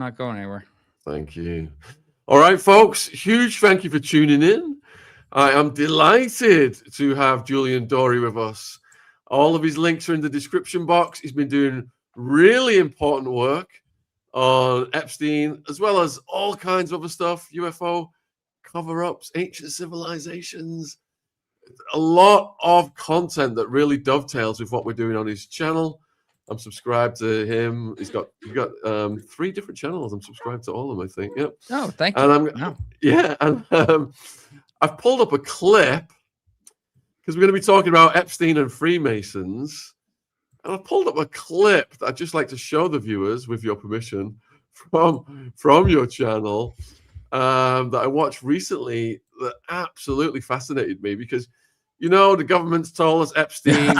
Not going anywhere. Thank you. All right, folks, huge thank you for tuning in. I am delighted to have Julian Dorey with us. All of his links are in the description box. He's been doing really important work on Epstein, as well as all kinds of other stuff, UFO cover-ups, ancient civilizations, a lot of content that really dovetails with what we're doing on his channel. I'm subscribed to him. He's got 3 different channels. I'm subscribed to all of them, I think. Yep. Oh, thank you. And I've pulled up a clip because we're going to be talking about Epstein and Freemasons. And I've pulled up a clip that I'd just like to show the viewers, with your permission, from your channel that I watched recently that absolutely fascinated me because, the government's told us Epstein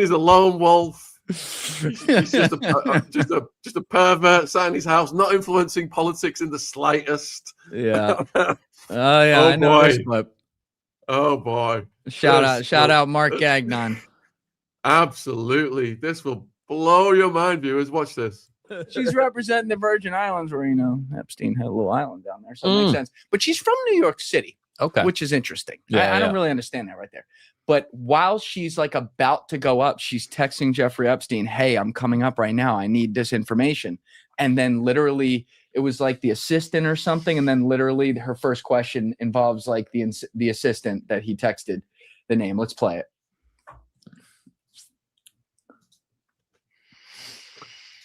is a lone wolf. He's just a pervert sat in his house, not influencing politics in the slightest. Yeah. Oh yeah, I know this clip. Oh boy. Shout out Mark Gagnon. Absolutely. This will blow your mind, viewers. Watch this. She's representing the Virgin Islands where, Epstein had a little island down there. So it makes sense. But she's from New York City. Okay. Which is interesting. I don't really understand that right there. But while she's like about to go up, she's texting Jeffrey Epstein, hey, I'm coming up right now. I need this information. And then literally it was like the assistant or something. And then literally her first question involves like the assistant that he texted the name. Let's play it.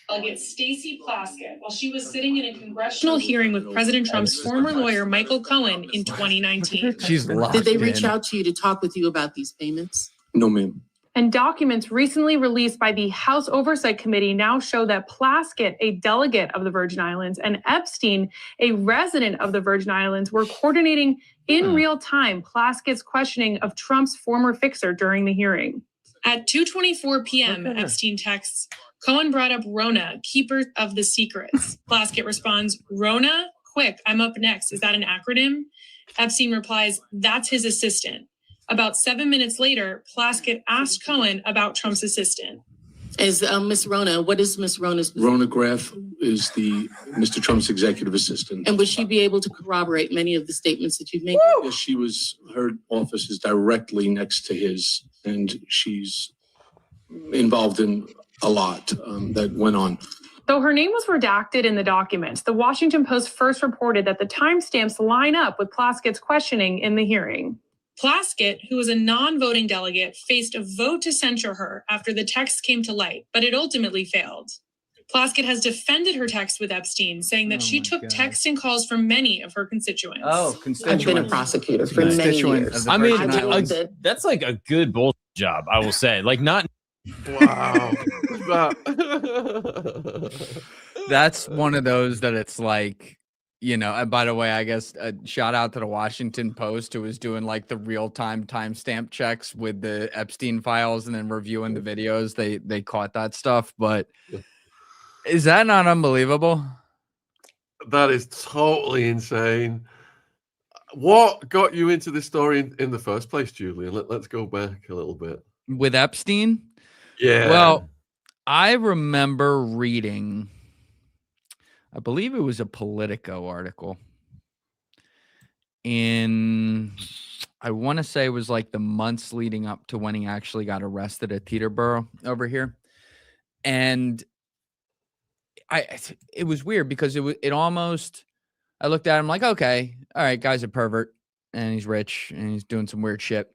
Delegate Stacey Plaskett while she was sitting in a congressional hearing with President Trump's former lawyer, Michael Cohen, in 2019. She's locked Did they reach out to you to talk with you about these payments? No, ma'am. And documents recently released by the House Oversight Committee now show that Plaskett, a delegate of the Virgin Islands, and Epstein, a resident of the Virgin Islands, were coordinating in real time Plaskett's questioning of Trump's former fixer during the hearing. At 2:24 p.m., Epstein texts, Cohen brought up Rona, keeper of the secrets. Plaskett responds, Rona? Quick, I'm up next. Is that an acronym? Epstein replies, that's his assistant. About 7 minutes later, Plaskett asked Cohen about Trump's assistant. Is Miss Rona, what is Miss Rona's position? Rona Graff is Mr. Trump's executive assistant. And would she be able to corroborate many of the statements that you've made? Yes, her office is directly next to his, and she's involved in a lot that went on. Though her name was redacted in the documents, the Washington Post first reported that the timestamps line up with Plaskett's questioning in the hearing. Plaskett, who was a non-voting delegate, faced a vote to censure her after the text came to light, but it ultimately failed. Plaskett has defended her text with Epstein, saying that she took texts and calls from many of her constituents. I've been a prosecutor for many years. I mean, that's like a good bullshit job, I will say. Like, not. Wow. That's one of those that it's like, and by the way, I guess a shout out to the Washington Post, who was doing like the real-time timestamp checks with the Epstein files and then reviewing the videos. They caught that stuff, but is that not unbelievable? That is totally insane. What got you into this story in the first place, Julian? Let's go back a little bit. With Epstein? Yeah. Well, I remember reading, I believe it was a Politico article I want to say it was like the months leading up to when he actually got arrested at Teterboro over here. And it was weird because it almost, I looked at him like, okay, all right, guy's a pervert and he's rich and he's doing some weird shit.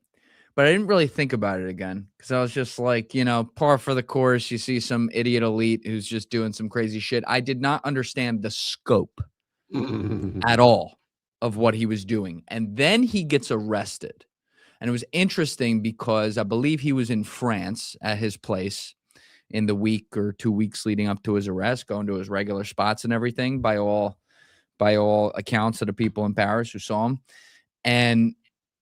But I didn't really think about it again because I was just like, par for the course. You see some idiot elite who's just doing some crazy shit. I did not understand the scope at all of what he was doing. And then he gets arrested. And it was interesting because I believe he was in France at his place in the week or 2 weeks leading up to his arrest, going to his regular spots and everything by all accounts of the people in Paris who saw him. And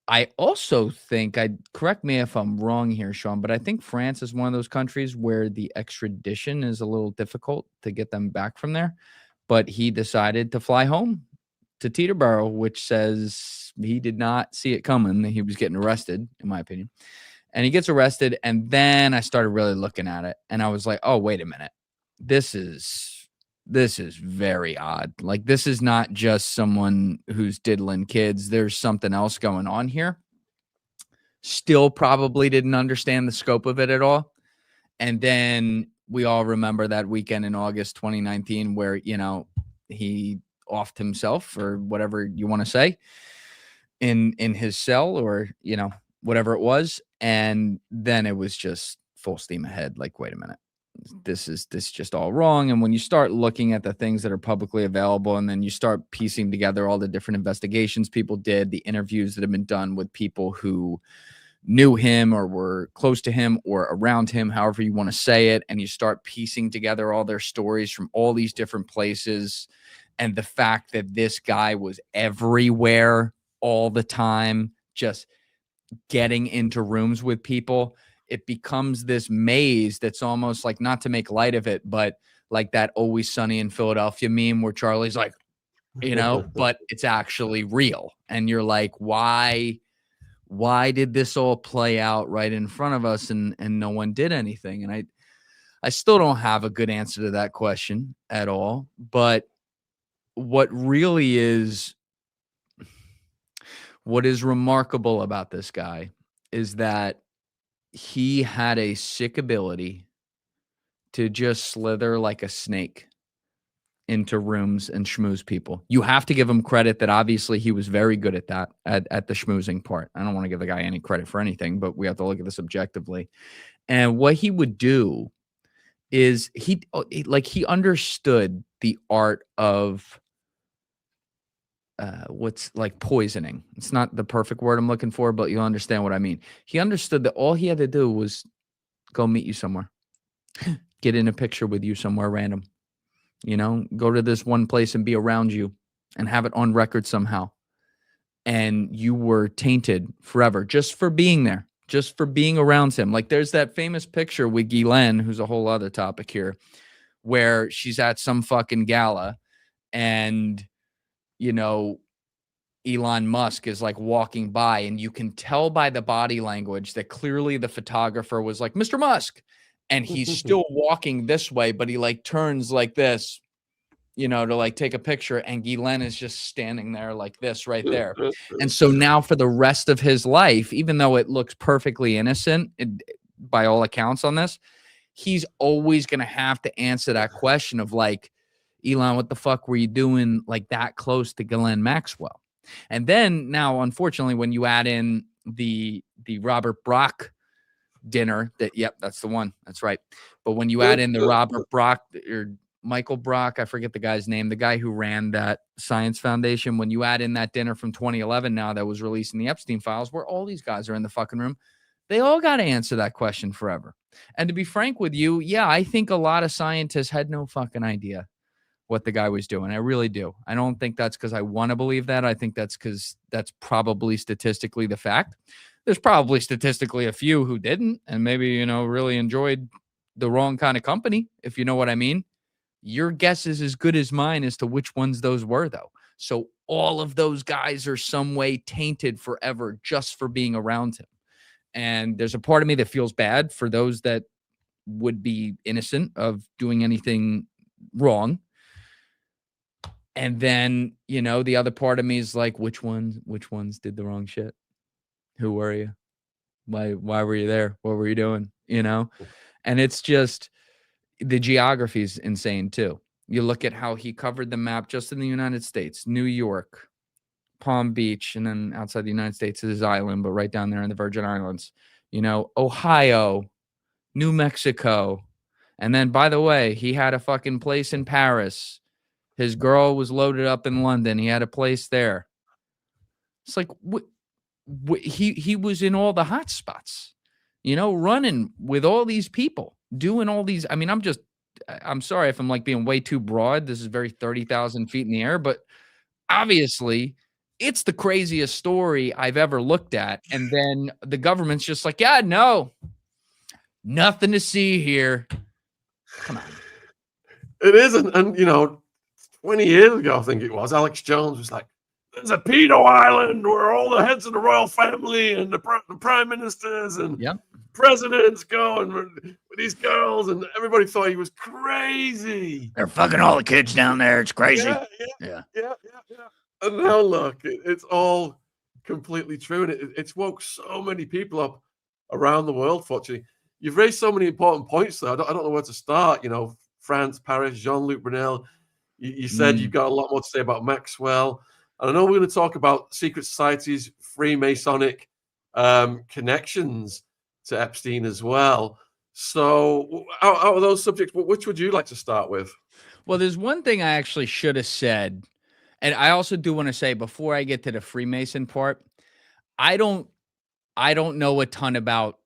I also think, correct me if I'm wrong here, Shaun, but I think France is one of those countries where the extradition is a little difficult to get them back from there. But he decided to fly home to Teterboro, which says he did not see it coming. He was getting arrested, in my opinion. And he gets arrested. And then I started really looking at it. And I was like, oh, wait a minute. This is this is very odd. Like, this is not just someone who's diddling kids. There's something else going on here. Still probably didn't understand the scope of it at all. And then we all remember that weekend in August 2019 where, you know, he offed himself, or whatever you want to say, in his cell, or, you know, whatever it was. And then it was just full steam ahead. Like, wait a minute, this is just all wrong. And when you start looking at the things that are publicly available, and then you start piecing together all the different investigations people did, the interviews that have been done with people who knew him or were close to him or around him, however you want to say it, and you start piecing together all their stories from all these different places, and the fact that this guy was everywhere all the time, just getting into rooms with people, it becomes this maze that's almost like, not to make light of it, but like that Always Sunny in Philadelphia meme where Charlie's like, you know, but it's actually real. And you're like, why did this all play out right in front of us, and no one did anything? And I still don't have a good answer to that question at all. But what is remarkable about this guy is that he had a sick ability to just slither like a snake into rooms and schmooze people. You have to give him credit that obviously he was very good at that, at the schmoozing part. I don't want to give the guy any credit for anything, but we have to look at this objectively. And what he would do is he understood the art of what's like poisoning. It's not the perfect word I'm looking for, but you'll understand what I mean. He understood that all he had to do was go meet you somewhere, get in a picture with you somewhere random, you know, go to this one place and be around you and have it on record somehow. And you were tainted forever just for being there, just for being around him. Like, there's that famous picture with Ghislaine, who's a whole other topic here, where she's at some fucking gala and, you know, Elon Musk is like walking by, and you can tell by the body language that clearly the photographer was like, Mr. Musk. And he's still walking this way, but he like turns like this, you know, to like take a picture. And Ghislaine is just standing there like this right there. And so now for the rest of his life, even though it looks perfectly innocent by all accounts on this, he's always going to have to answer that question of like, Elon, what the fuck were you doing like that close to Ghislaine Maxwell? And then now, unfortunately, when you add in the Robert Brock dinner, that's the one. That's right. But when you add in the Robert Brock or Michael Brock, I forget the guy's name, the guy who ran that science foundation, when you add in that dinner from 2011 now that was released in the Epstein files, where all these guys are in the fucking room, they all got to answer that question forever. And to be frank with you, yeah, I think a lot of scientists had no fucking idea what the guy was doing. I really do. I don't think that's because I want to believe that. I think that's because that's probably statistically the fact. There's probably statistically a few who didn't, and maybe, you know, really enjoyed the wrong kind of company, if you know what I mean. Your guess is as good as mine as to which ones those were, though. So all of those guys are some way tainted forever just for being around him. And there's a part of me that feels bad for those that would be innocent of doing anything wrong. And then, you know, the other part of me is like, which ones did the wrong shit? Who were you? Why were you there? What were you doing? You know? And it's just, the geography is insane too. You look at how he covered the map just in the United States, New York, Palm Beach, and then outside the United States is his island, but right down there in the Virgin Islands, you know, Ohio, New Mexico. And then, by the way, he had a fucking place in Paris. His girl was loaded up in London. He had a place there. It's like, he was in all the hot spots, you know, running with all these people, doing all these. I mean, I'm sorry if I'm like being way too broad. This is very 30,000 feet in the air, but obviously it's the craziest story I've ever looked at. And then the government's just like, yeah, no, nothing to see here. Come on. It isn't. And, you know, 20 years ago, I think it was, Alex Jones was like, there's a pedo island where all the heads of the royal family and the prime ministers and yep. president's going with these girls, and everybody thought he was crazy. They're fucking all the kids down there. It's crazy. Yeah. And now look, it's all completely true, and it's woke so many people up around the world. Fortunately, you've raised so many important points there. I don't know where to start. You know, France, Paris, Jean-Luc Brunel. You said you've got a lot more to say about Maxwell. And I know we're going to talk about secret societies, Freemasonic connections to Epstein as well. So out of those subjects, which would you like to start with? Well, there's one thing I actually should have said. And I also do want to say, before I get to the Freemason part, I don't know a ton about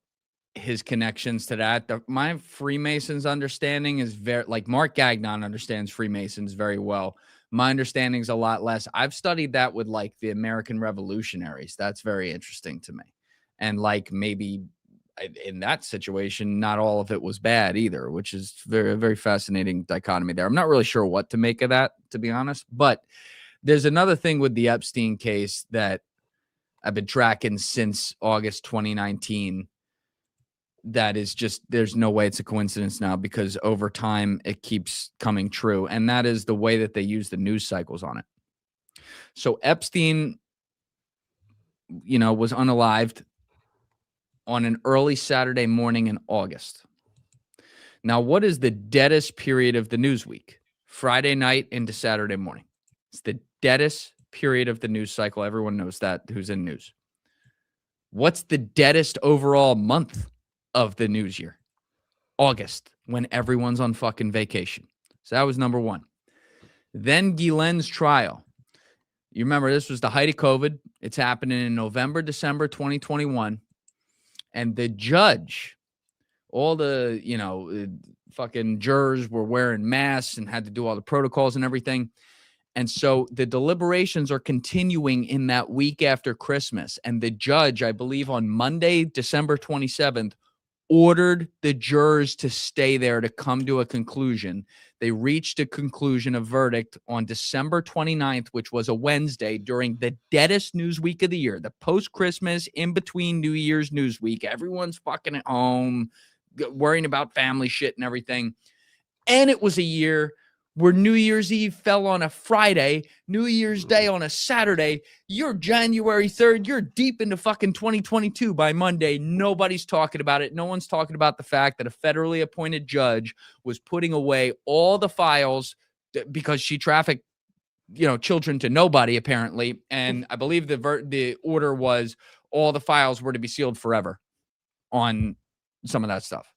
his connections to that. My Freemasons understanding is very, like, Mark Gagnon understands Freemasons very well. My understanding is a lot less. I've studied that with, like, the American revolutionaries. That's very interesting to me. And, like, maybe in that situation, not all of it was bad either, which is very, very fascinating dichotomy there. I'm not really sure what to make of that, to be honest. But there's another thing with the Epstein case that I've been tracking since August 2019 that is just, there's no way it's a coincidence now, because over time it keeps coming true. And that is the way that they use the news cycles on it. So Epstein, you know, was unalived on an early Saturday morning in August. Now, what is the deadest period of the news week? Friday night into Saturday morning. It's the deadest period of the news cycle. Everyone knows that, who's in news. What's the deadest overall month of the news year? August, when everyone's on fucking vacation. So that was number one. Then Guillen's trial. You remember, this was the height of COVID. It's happening in November, December 2021. And the judge, all the, you know, fucking jurors were wearing masks and had to do all the protocols and everything. And so the deliberations are continuing in that week after Christmas. And the judge, I believe on Monday, December 27th, ordered the jurors to stay there to come to a conclusion. They reached a conclusion, a verdict on December 29th, which was a Wednesday during the deadest news week of the year, the post-Christmas, in between New Year's news week. Everyone's fucking at home, worrying about family shit and everything. And it was a year where New Year's Eve fell on a Friday, New Year's Day on a Saturday. You're January 3rd. You're deep into fucking 2022 by Monday. Nobody's talking about it. No one's talking about the fact that a federally appointed judge was putting away all the files because she trafficked, you know, children to nobody, apparently. And I believe the order was all the files were to be sealed forever on some of that stuff.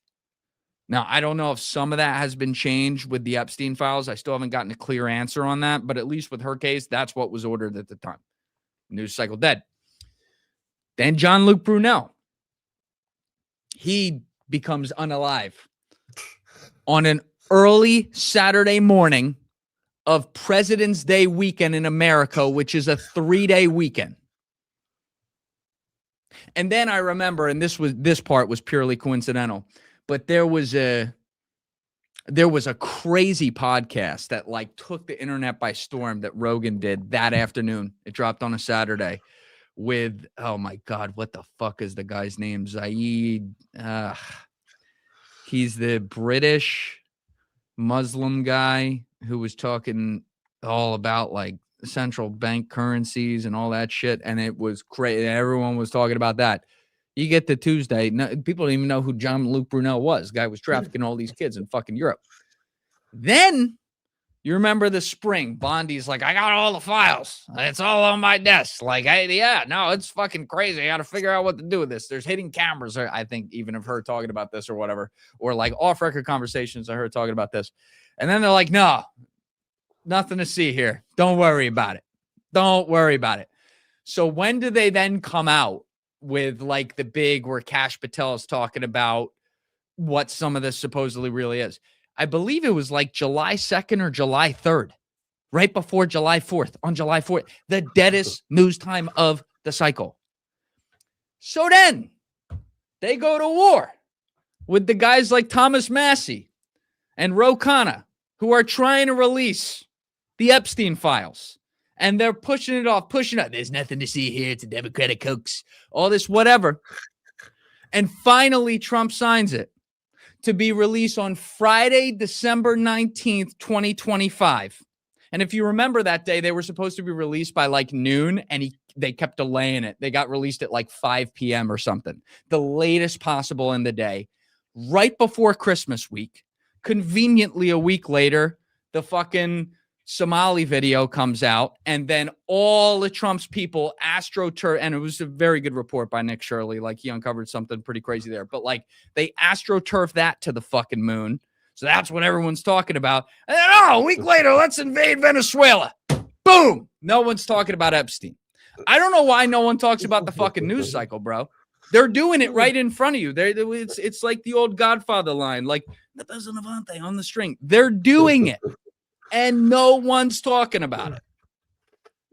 Now, I don't know if some of that has been changed with the Epstein files. I still haven't gotten a clear answer on that, but at least with her case, that's what was ordered at the time. News cycle dead. Then Jean-Luc Brunel. He becomes unalive on an early Saturday morning of President's Day weekend in America, which is a 3-day weekend. And then I remember, and this part was purely coincidental, but there was a crazy podcast that, like, took the internet by storm that Rogan did that afternoon. It dropped on a Saturday with, oh my God, what the fuck is the guy's name? Zaid. He's the British Muslim guy who was talking all about, like, central bank currencies and all that shit. And it was crazy. Everyone was talking about that. You get to Tuesday, no, people don't even know who Jean-Luc Brunel was. The guy was trafficking all these kids in fucking Europe. Then you remember the spring, Bondi's like, I got all the files. It's all on my desk. Like, it's fucking crazy. I got to figure out what to do with this. There's hidden cameras. Or I think even of her talking about this or whatever, or like off-record conversations of her talking about this. And then they're like, no, nothing to see here. Don't worry about it. Don't worry about it. So when do they then come out with, like, the big where Kash Patel is talking about what some of this supposedly really is? I believe it was like July 2nd or July 3rd, right before July 4th, on July 4th, the deadest news time of the cycle. So then they go to war with the guys like Thomas Massey and Ro Khanna, who are trying to release the Epstein files. And they're pushing it off. There's nothing to see here. It's a Democratic hoax. All this, whatever. And finally, Trump signs it to be released on Friday, December 19th, 2025. And if you remember that day, they were supposed to be released by like noon, and they kept delaying it. They got released at like 5 p.m. or something, the latest possible in the day, right before Christmas week. Conveniently, a week later, the fucking Somali video comes out, and then all of Trump's people astroturf, and it was a very good report by Nick Shirley. Like, he uncovered something pretty crazy there, but like they astroturf that to the fucking moon. So that's what everyone's talking about. And then, a week later, let's invade Venezuela. Boom. No one's talking about Epstein. I don't know why no one talks about the fucking news cycle, bro. They're doing it right in front of you. It's like the old Godfather line, like the peasant avante on the string. They're doing it, and no one's talking about it.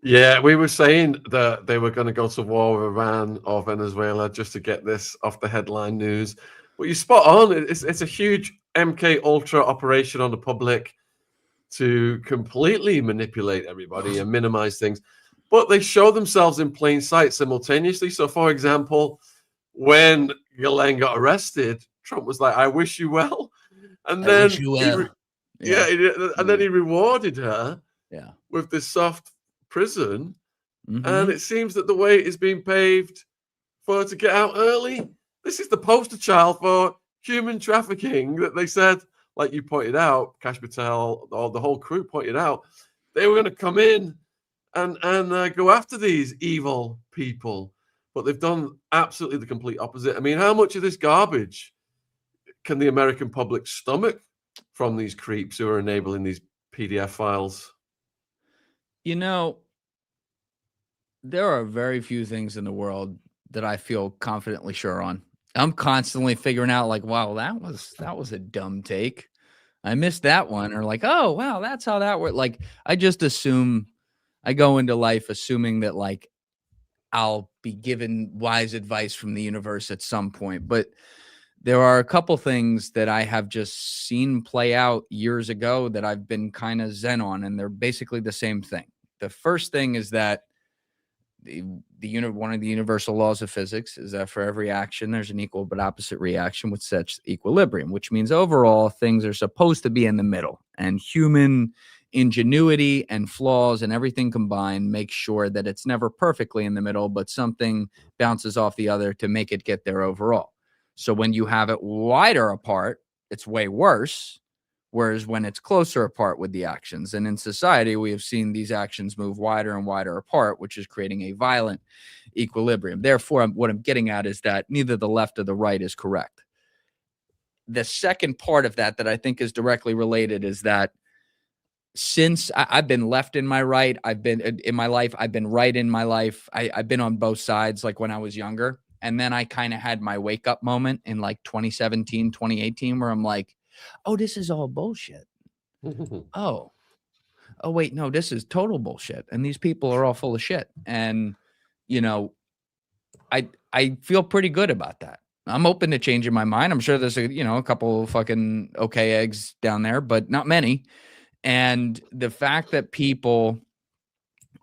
Yeah, we were saying that they were going to go to war with Iran or Venezuela just to get this off the headline news. But you're spot on. It's a huge MK Ultra operation on the public to completely manipulate everybody and minimize things. But they show themselves in plain sight simultaneously. So, for example, when Ghislaine got arrested, Trump was like, "I wish you well," and then then he rewarded her with this soft prison. And it seems that the way is being paved for her to get out early. This is the poster child for human trafficking that they said, like you pointed out, Kash Patel, or the whole crew pointed out, they were going to come in and go after these evil people. But they've done absolutely the complete opposite. I mean, how much of this garbage can the American public stomach from these creeps who are enabling these PDF files? You know, there are very few things in the world that I feel confidently sure on. I'm constantly figuring out, like, wow, that was a dumb take. I missed that one. Or like, oh, wow, that's how that worked. Like, I just assume, I go into life assuming that, like, I'll be given wise advice from the universe at some point. But there are a couple things that I have just seen play out years ago that I've been kind of zen on, and they're basically the same thing. The first thing is that one of the universal laws of physics is that for every action, there's an equal but opposite reaction, which sets equilibrium, which means overall things are supposed to be in the middle, and human ingenuity and flaws and everything combined make sure that it's never perfectly in the middle, but something bounces off the other to make it get there overall. So when you have it wider apart, it's way worse. Whereas when it's closer apart with the actions, and in society, we have seen these actions move wider and wider apart, which is creating a violent equilibrium. Therefore, what I'm getting at is that neither the left or the right is correct. The second part of that I think is directly related is that since I've been left in my right, I've been in my life, I've been right in my life. I've been on both sides, like when I was younger. And then I kind of had my wake up moment in like 2017, 2018, where I'm like, oh, this is all bullshit. Oh, wait, no, this is total bullshit. And these people are all full of shit. And, you know, I feel pretty good about that. I'm open to changing my mind. I'm sure there's a couple of fucking okay eggs down there, but not many. And the fact that people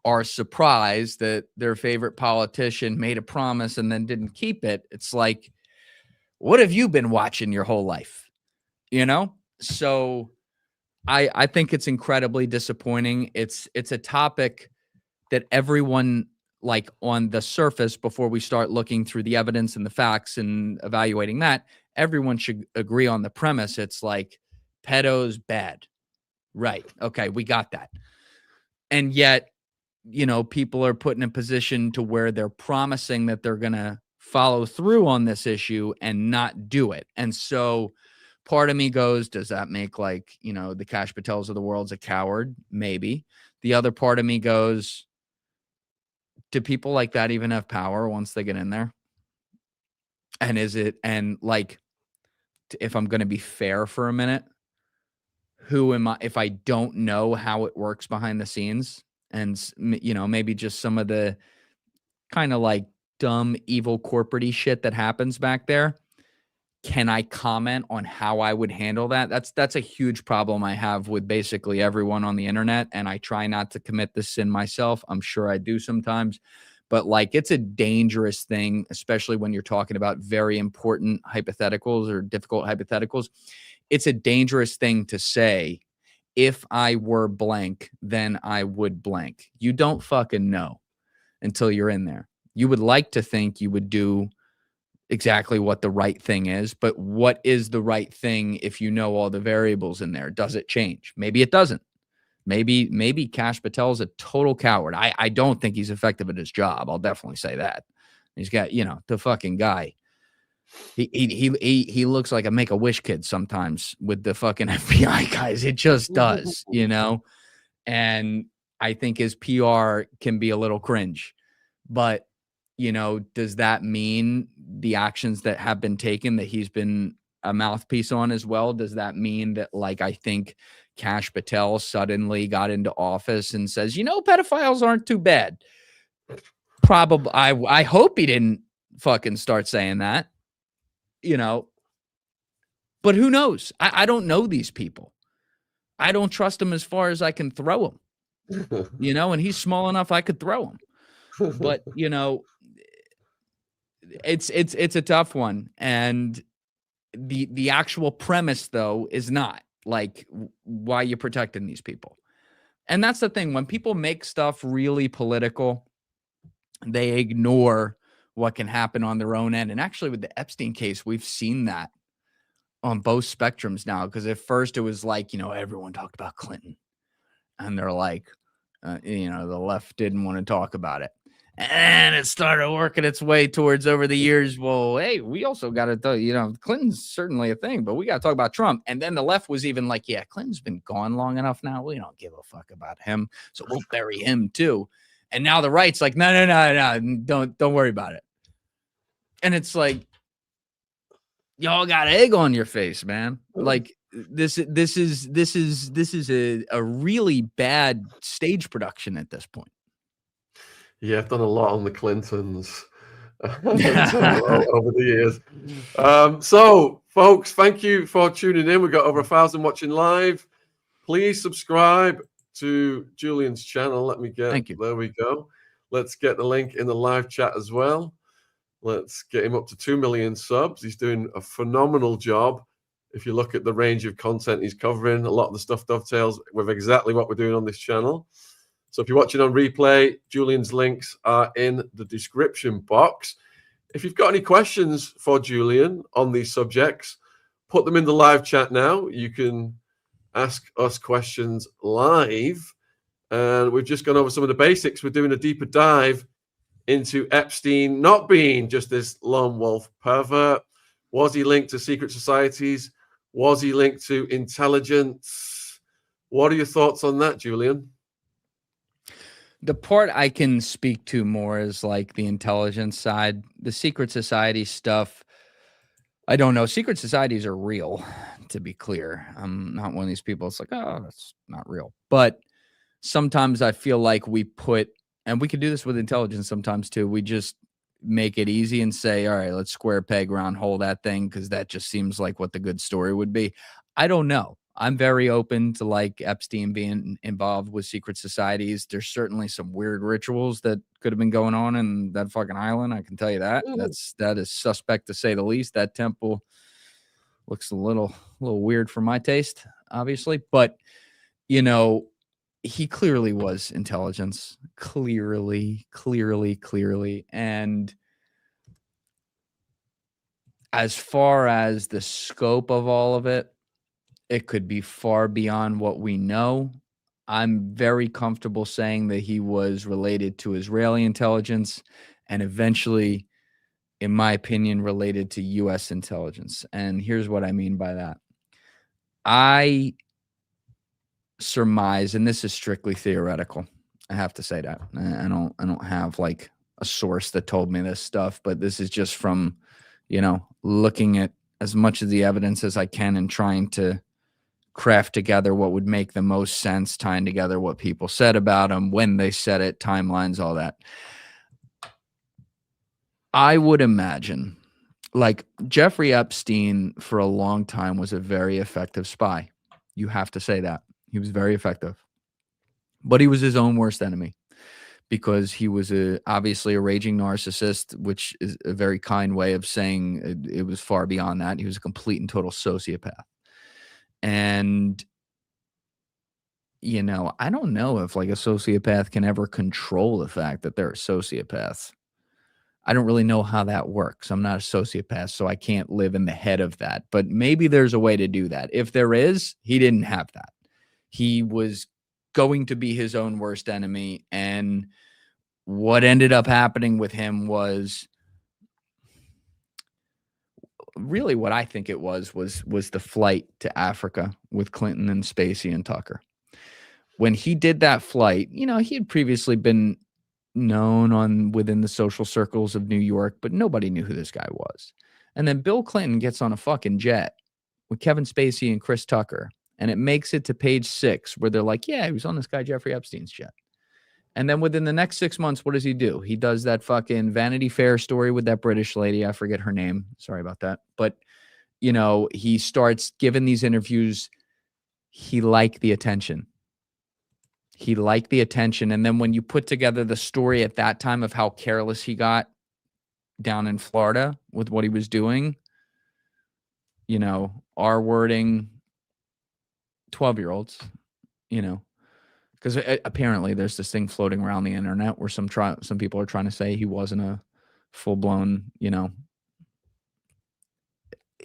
are surprised that their favorite politician made a promise and then didn't keep it, it's like, what have you been watching your whole life? So I think it's incredibly disappointing. It's a topic that everyone, like, on the surface, before we start looking through the evidence and the facts and evaluating that, everyone should agree on the premise. It's like, pedos bad. Right. Okay. We got that. And yet, people are put in a position to where they're promising that they're going to follow through on this issue and not do it. And so part of me goes, does that make, like, the Kash Patels of the world's a coward? Maybe. The other part of me goes, do people like that even have power once they get in there? And if I'm going to be fair for a minute, who am I, if I don't know how it works behind the scenes, and, maybe just some of the kind of like dumb, evil corporate-y shit that happens back there, can I comment on how I would handle that? That's a huge problem I have with basically everyone on the internet, and I try not to commit this sin myself. I'm sure I do sometimes, but like it's a dangerous thing, especially when you're talking about very important hypotheticals or difficult hypotheticals. It's a dangerous thing to say, if I were blank, then I would blank. You don't fucking know until you're in there. You would like to think you would do exactly what the right thing is, but what is the right thing if you know all the variables in there? Does it change? Maybe it doesn't. Maybe Kash Patel's a total coward. I don't think he's effective at his job. I'll definitely say that. He's got, the fucking guy. He looks like a Make-A-Wish kid sometimes with the fucking FBI guys. It just does, and I think his PR can be a little cringe, but does that mean the actions that have been taken that he's been a mouthpiece on as well? Does that mean that, like, I think Kash Patel suddenly got into office and says, pedophiles aren't too bad? Probably. I hope he didn't fucking start saying that, but who knows? I don't know these people. I don't trust them as far as I can throw them, and he's small enough I could throw him. But, it's a tough one. And the actual premise, though, is not like why you're protecting these people. And that's the thing. When people make stuff really political, they ignore what can happen on their own end. And actually, with the Epstein case, we've seen that on both spectrums now. Because at first it was like, everyone talked about Clinton. And they're like, the left didn't want to talk about it. And it started working its way towards, over the years, well, hey, we also got to tell you, Clinton's certainly a thing, but we got to talk about Trump. And then the left was even like, yeah, Clinton's been gone long enough now. We don't give a fuck about him. So we'll bury him too. And now the right's like, no, don't worry about it. And it's like, y'all got egg on your face, man. Like this is a really bad stage production at this point. Yeah, I've done a lot on the Clintons over the years. So, folks, thank you for tuning in. We've got over 1,000 watching live. Please subscribe to Julian's channel. Thank you. There we go. Let's get the link in the live chat as well. Let's get him up to 2 million subs. He's doing a phenomenal job. If you look at the range of content he's covering, a lot of the stuff dovetails with exactly what we're doing on this channel. So if you're watching on replay, Julian's links are in the description box. If you've got any questions for Julian on these subjects, put them in the live chat now. You can ask us questions live. And we've just gone over some of the basics. We're doing a deeper dive into Epstein not being just this lone wolf pervert. Was he linked to secret societies? Was he linked to intelligence? What are your thoughts on that, Julian? The part I can speak to more is like the intelligence side. The secret society stuff, I don't know. Secret societies are real, to be clear. I'm not one of these people. It's like, oh, that's not real. But sometimes I feel like we put, and we can do this with intelligence sometimes too, we just make it easy and say, all right, let's square peg round hole that thing, because that just seems like what the good story would be. I don't know. I'm very open to like Epstein being involved with secret societies. There's certainly some weird rituals that could have been going on in that fucking island. I can tell you that. That is suspect to say the least. That temple looks a little weird for my taste, obviously. But, he clearly was intelligence. Clearly. And as far as the scope of all of it, it could be far beyond what we know. I'm very comfortable saying that he was related to Israeli intelligence and eventually, in my opinion, related to U.S. intelligence. And here's what I mean by that. I surmise, and this is strictly theoretical, I have to say that. I don't have like a source that told me this stuff, but this is just from, looking at as much of the evidence as I can and trying to craft together what would make the most sense, tying together what people said about him, when they said it, timelines, all that. I would imagine, like, Jeffrey Epstein for a long time was a very effective spy. You have to say that. He was very effective. But he was his own worst enemy, because he was obviously a raging narcissist, which is a very kind way of saying it was far beyond that. He was a complete and total sociopath. And, I don't know if like a sociopath can ever control the fact that they're a sociopath. I don't really know how that works. I'm not a sociopath, so I can't live in the head of that. But maybe there's a way to do that. If there is, he didn't have that. He was going to be his own worst enemy. And what ended up happening with him was really what I think it was the flight to Africa with Clinton and Spacey and Tucker. When he did that flight, he had previously been known within the social circles of New York, but nobody knew who this guy was. And then Bill Clinton gets on a fucking jet with Kevin Spacey and Chris Tucker, and it makes it to page 6 where they're like, yeah, he was on this guy Jeffrey Epstein's jet. And then within the next 6 months, what does he do? He does that fucking Vanity Fair story with that British lady. I forget her name. Sorry about that. But, he starts giving these interviews. He liked the attention. And then when you put together the story at that time of how careless he got down in Florida with what he was doing, R-wording 12-year-olds, because apparently there's this thing floating around the internet where some people are trying to say he wasn't a full-blown,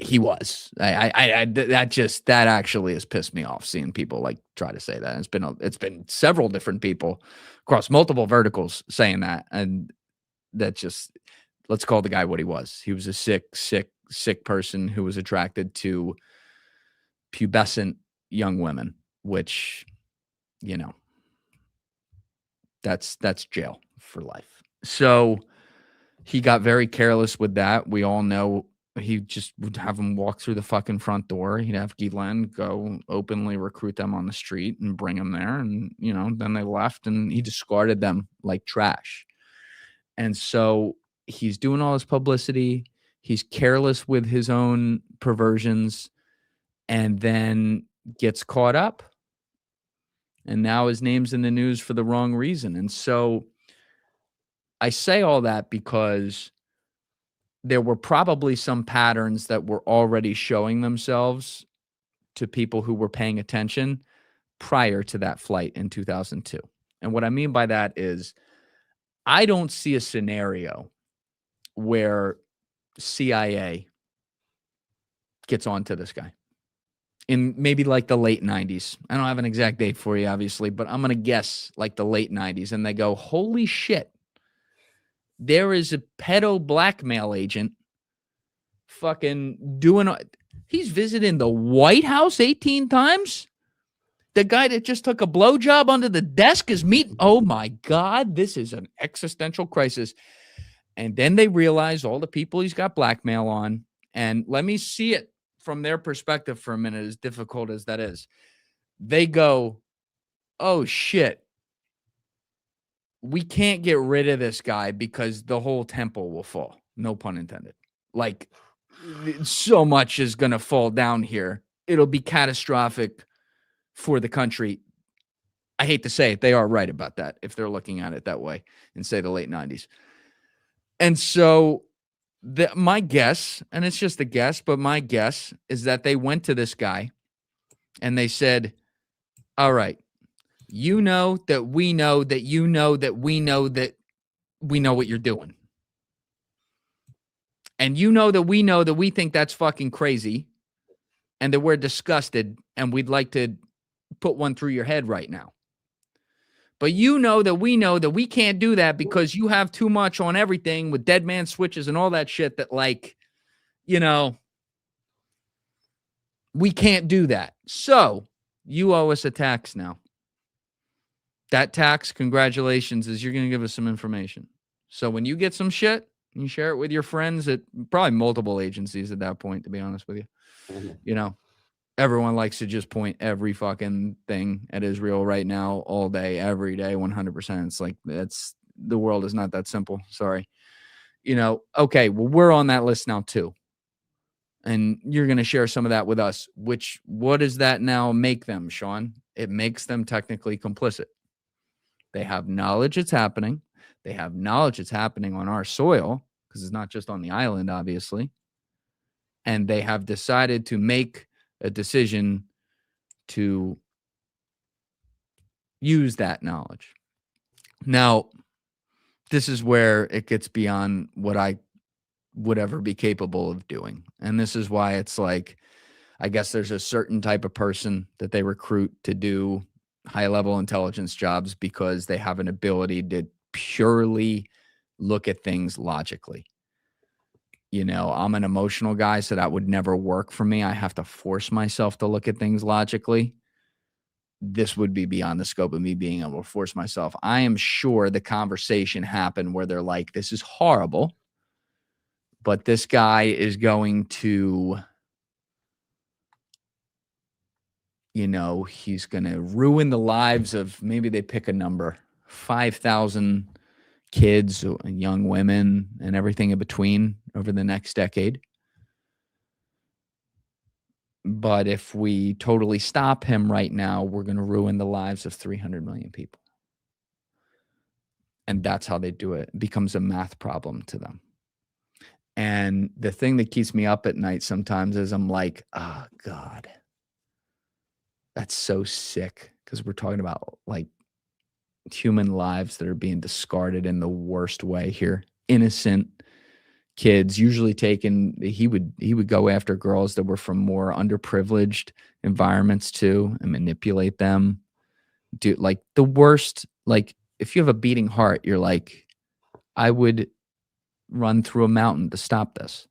he was. That actually has pissed me off seeing people like try to say that. It's been several different people across multiple verticals saying that, and that just, let's call the guy what he was. He was a sick person who was attracted to pubescent young women, which, that's jail for life. So he got very careless with that. We all know he just would have them walk through the fucking front door. He'd have Ghislaine go openly recruit them on the street and bring them there. And, then they left and he discarded them like trash. And so he's doing all his publicity. He's careless with his own perversions and then gets caught up. And now his name's in the news for the wrong reason. And so I say all that because there were probably some patterns that were already showing themselves to people who were paying attention prior to that flight in 2002. And what I mean by that is I don't see a scenario where CIA gets onto this guy in maybe like the late 90s. I don't have an exact date for you, obviously, but I'm going to guess like the late 90s. And they go, holy shit, there is a pedo blackmail agent fucking doing, he's visiting the White House 18 times. The guy that just took a blowjob under the desk is meeting. Oh my God, this is an existential crisis. And then they realize all the people he's got blackmail on. And let me see it from their perspective for a minute, as difficult as that is. They go, oh shit, we can't get rid of this guy because the whole temple will fall. No pun intended. Like, so much is going to fall down here. It'll be catastrophic for the country. I hate to say it. They are right about that if they're looking at it that way in, say, the late 90s. And so my guess, and it's just a guess, but my guess is that they went to this guy and they said, all right, you know that we know that you know that we know that we know what you're doing. And you know that we think that's fucking crazy and that we're disgusted and we'd like to put one through your head right now. But you know that we can't do that because you have too much on everything with dead man switches and all that shit that, like, we can't do that. So you owe us a tax now. That tax, congratulations, is you're going to give us some information. So when you get some shit, you share it with your friends at probably multiple agencies at that point, to be honest with you. Mm-hmm. Everyone likes to just point every fucking thing at Israel right now, all day, every day, 100%. It's like, the world is not that simple. Sorry. Okay, well, we're on that list now too. And you're going to share some of that with us, what does that now make them, Shaun? It makes them technically complicit. They have knowledge it's happening. They have knowledge it's happening on our soil, because it's not just on the island, obviously. And they have decided to make a decision to use that knowledge. Now, this is where it gets beyond what I would ever be capable of doing. And this is why it's like, I guess there's a certain type of person that they recruit to do high-level intelligence jobs because they have an ability to purely look at things logically. You know, I'm an emotional guy, so that would never work for me. I have to force myself to look at things logically. This would be beyond the scope of me being able to force myself. I am sure the conversation happened where they're like, this is horrible, but this guy is going to, you know, he's going to ruin the lives of, maybe they pick a number, 5,000 kids and young women and everything in between over the next decade. But if we totally stop him right now, we're going to ruin the lives of 300 million people. And that's how they do it. It becomes a math problem to them. And the thing that keeps me up at night sometimes is I'm like, oh, God, that's so sick, because we're talking about like human lives that are being discarded in the worst way here. Innocent kids, usually taken. He would go after girls that were from more underprivileged environments too, and manipulate them. Do like the worst. Like if you have a beating heart, you're like, I would run through a mountain to stop this.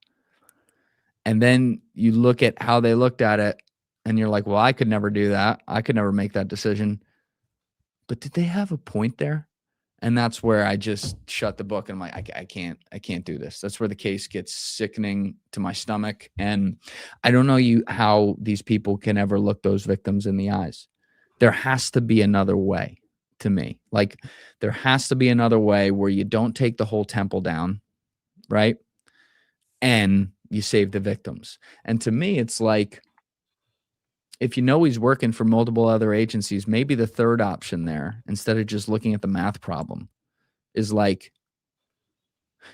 And then you look at how they looked at it, and you're like, well, I could never do that. I could never make that decision. But did they have a point there? And that's where I just shut the book, and I'm like, I can't do this. That's where the case gets sickening to my stomach. And I don't know how these people can ever look those victims in the eyes. There has to be another way, to me. Like, there has to be another way where you don't take the whole temple down, right? And you save the victims. And to me, it's like, if you know he's working for multiple other agencies, maybe the third option there, instead of just looking at the math problem, is like,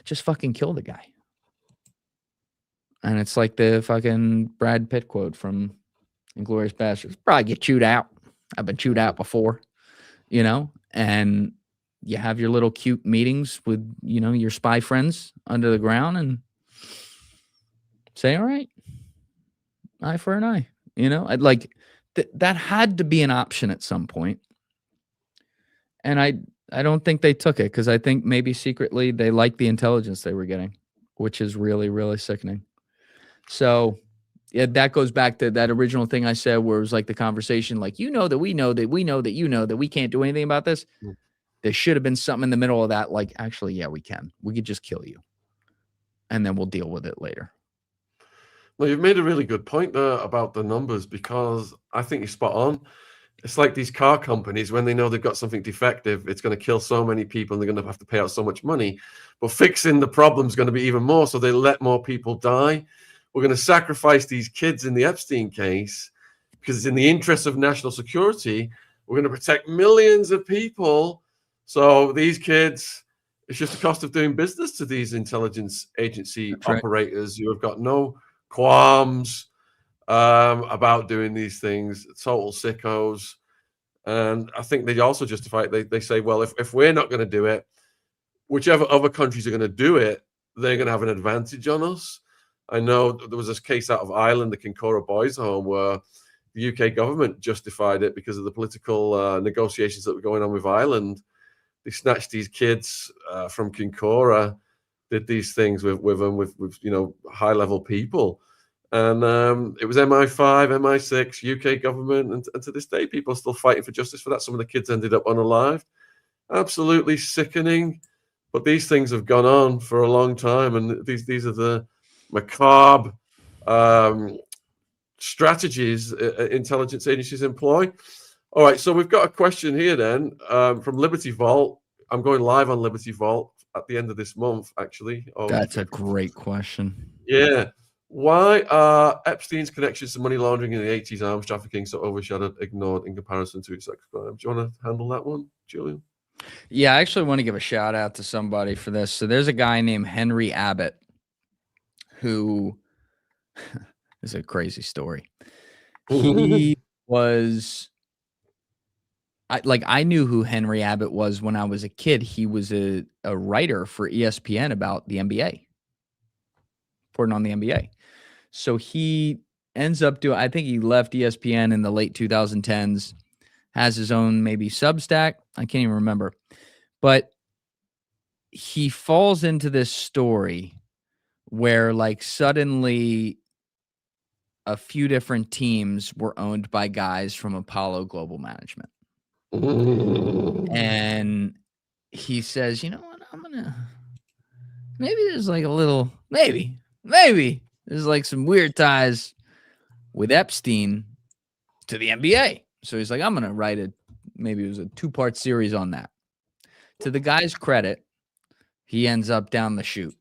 just fucking kill the guy. And it's like the fucking Brad Pitt quote from Inglourious Basterds. Probably get chewed out. I've been chewed out before, you know? And you have your little cute meetings with, you know, your spy friends under the ground and say, all right, eye for an eye. You know, I'd like that had to be an option at some point. And I don't think they took it, because I think maybe secretly they liked the intelligence they were getting, which is really, really sickening. So yeah, that goes back to that original thing I said, where it was like the conversation, like, you know, that we know that we know that you know that we can't do anything about this. There should have been something in the middle of that. Like, actually, yeah, we can. We could just kill you, and then we'll deal with it later. Well, you've made a really good point there about the numbers, because I think you're spot on. It's like these car companies, when they know they've got something defective, it's going to kill so many people and they're going to have to pay out so much money. But fixing the problem is going to be even more, so they let more people die. We're going to sacrifice these kids in the Epstein case because it's in the interest of national security. We're going to protect millions of people. So these kids, it's just the cost of doing business to these intelligence agency operators who have got no qualms about doing these things, total sickos. And I think they also justify it. They say, well, if we're not going to do it, whichever other countries are going to do it, they're going to have an advantage on us. I know there was this case out of Ireland, the Kincora Boys Home, where the UK government justified it because of the political negotiations that were going on with Ireland. They snatched these kids from Kincora, did these things with them, with you know, high-level people. And it was MI5, MI6, UK government, and to this day, people are still fighting for justice for that. Some of the kids ended up unalived. Absolutely sickening. But these things have gone on for a long time, and these are the macabre strategies intelligence agencies employ. All right, so we've got a question here then from Liberty Vault. I'm going live on Liberty Vault at the end of this month, actually. That's a great question. Yeah. Why are Epstein's connections to money laundering in the 80s, arms trafficking, so overshadowed, ignored in comparison to his sex crimes? Do you want to handle that one, Julian? Yeah, I actually want to give a shout out to somebody for this. So there's a guy named Henry Abbott who is a crazy story. He was I knew who Henry Abbott was when I was a kid. He was a writer for ESPN about the NBA, reporting on the NBA. So he ends up doing, I think he left ESPN in the late 2010s, has his own maybe Substack. I can't even remember. But he falls into this story where like suddenly a few different teams were owned by guys from Apollo Global Management. And he says, you know what, maybe there's like a little, maybe there's like some weird ties with Epstein to the NBA. So he's like, I'm going to write maybe it was a 2-part series on that. To the guy's credit, he ends up down the chute.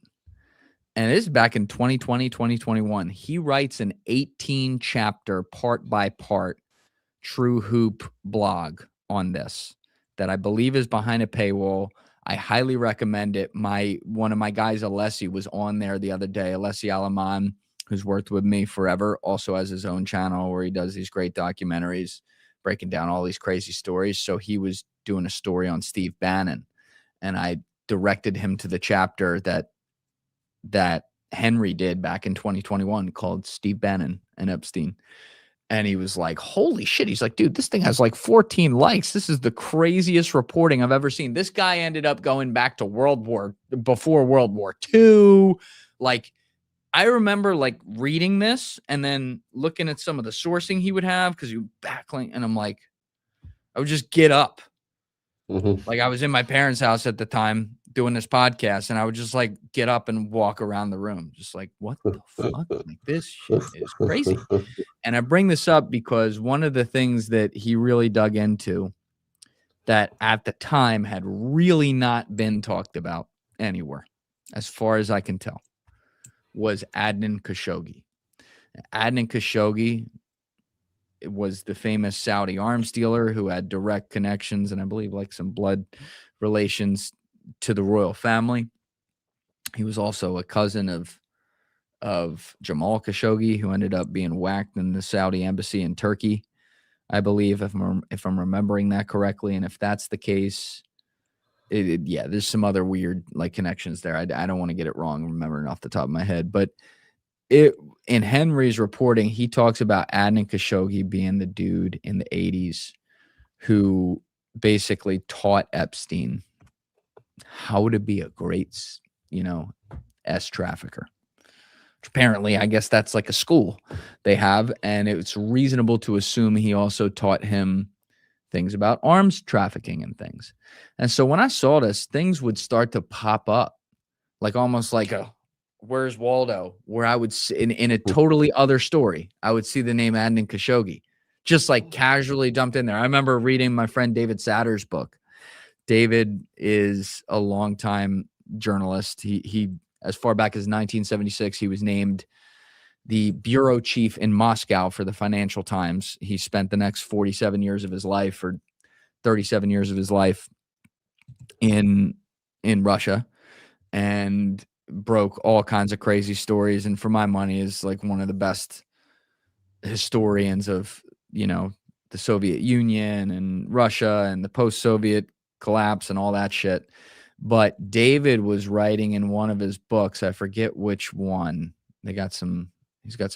And this is back in 2020, 2021. He writes an 18-chapter, part-by-part True Hoop blog on this that I believe is behind a paywall. I highly recommend it. One of my guys, Alessi, was on there the other day. Alessi Alaman, who's worked with me forever, also has his own channel where he does these great documentaries, breaking down all these crazy stories. So he was doing a story on Steve Bannon, and I directed him to the chapter that Henry did back in 2021 called Steve Bannon and Epstein. And he was like, holy shit. He's like, dude, this thing has like 14 likes. This is the craziest reporting I've ever seen. This guy ended up going back to before World War II. Like, I remember like reading this and then looking at some of the sourcing he would have because he would backlink. And I'm like, I would just get up. Like I was in my parents' house at the time doing this podcast, and I would just like get up and walk around the room, just like, what the fuck? Like, this shit is crazy. And I bring this up because one of the things that he really dug into that at the time had really not been talked about anywhere, as far as I can tell, was Adnan Khashoggi. Adnan Khashoggi was the famous Saudi arms dealer who had direct connections and I believe like some blood relations to the royal family. He was also a cousin of Jamal Khashoggi, who ended up being whacked in the Saudi embassy in Turkey, I believe, if I'm remembering that correctly. And if that's the case, yeah, there's some other weird like connections there. I don't want to get it wrong, remembering off the top of my head, but in Henry's reporting, he talks about Adnan Khashoggi being the dude in the 80s who basically taught Epstein how to be a great, S trafficker. Apparently, I guess that's like a school they have, and it's reasonable to assume he also taught him things about arms trafficking and things. And so when I saw this, things would start to pop up, like almost like a Where's Waldo, where I would see in a totally other story, I would see the name Adnan Khashoggi, just like casually jumped in there. I remember reading my friend David Satter's book. David is a longtime journalist. He as far back as 1976, he was named the bureau chief in Moscow for the Financial Times. He spent the next 47 years of his life, or 37 years of his life, in Russia, and broke all kinds of crazy stories, and for my money is like one of the best historians of the Soviet Union and Russia and the post-Soviet collapse and all that shit. But David was writing in one of his books, I forget which one. He's got some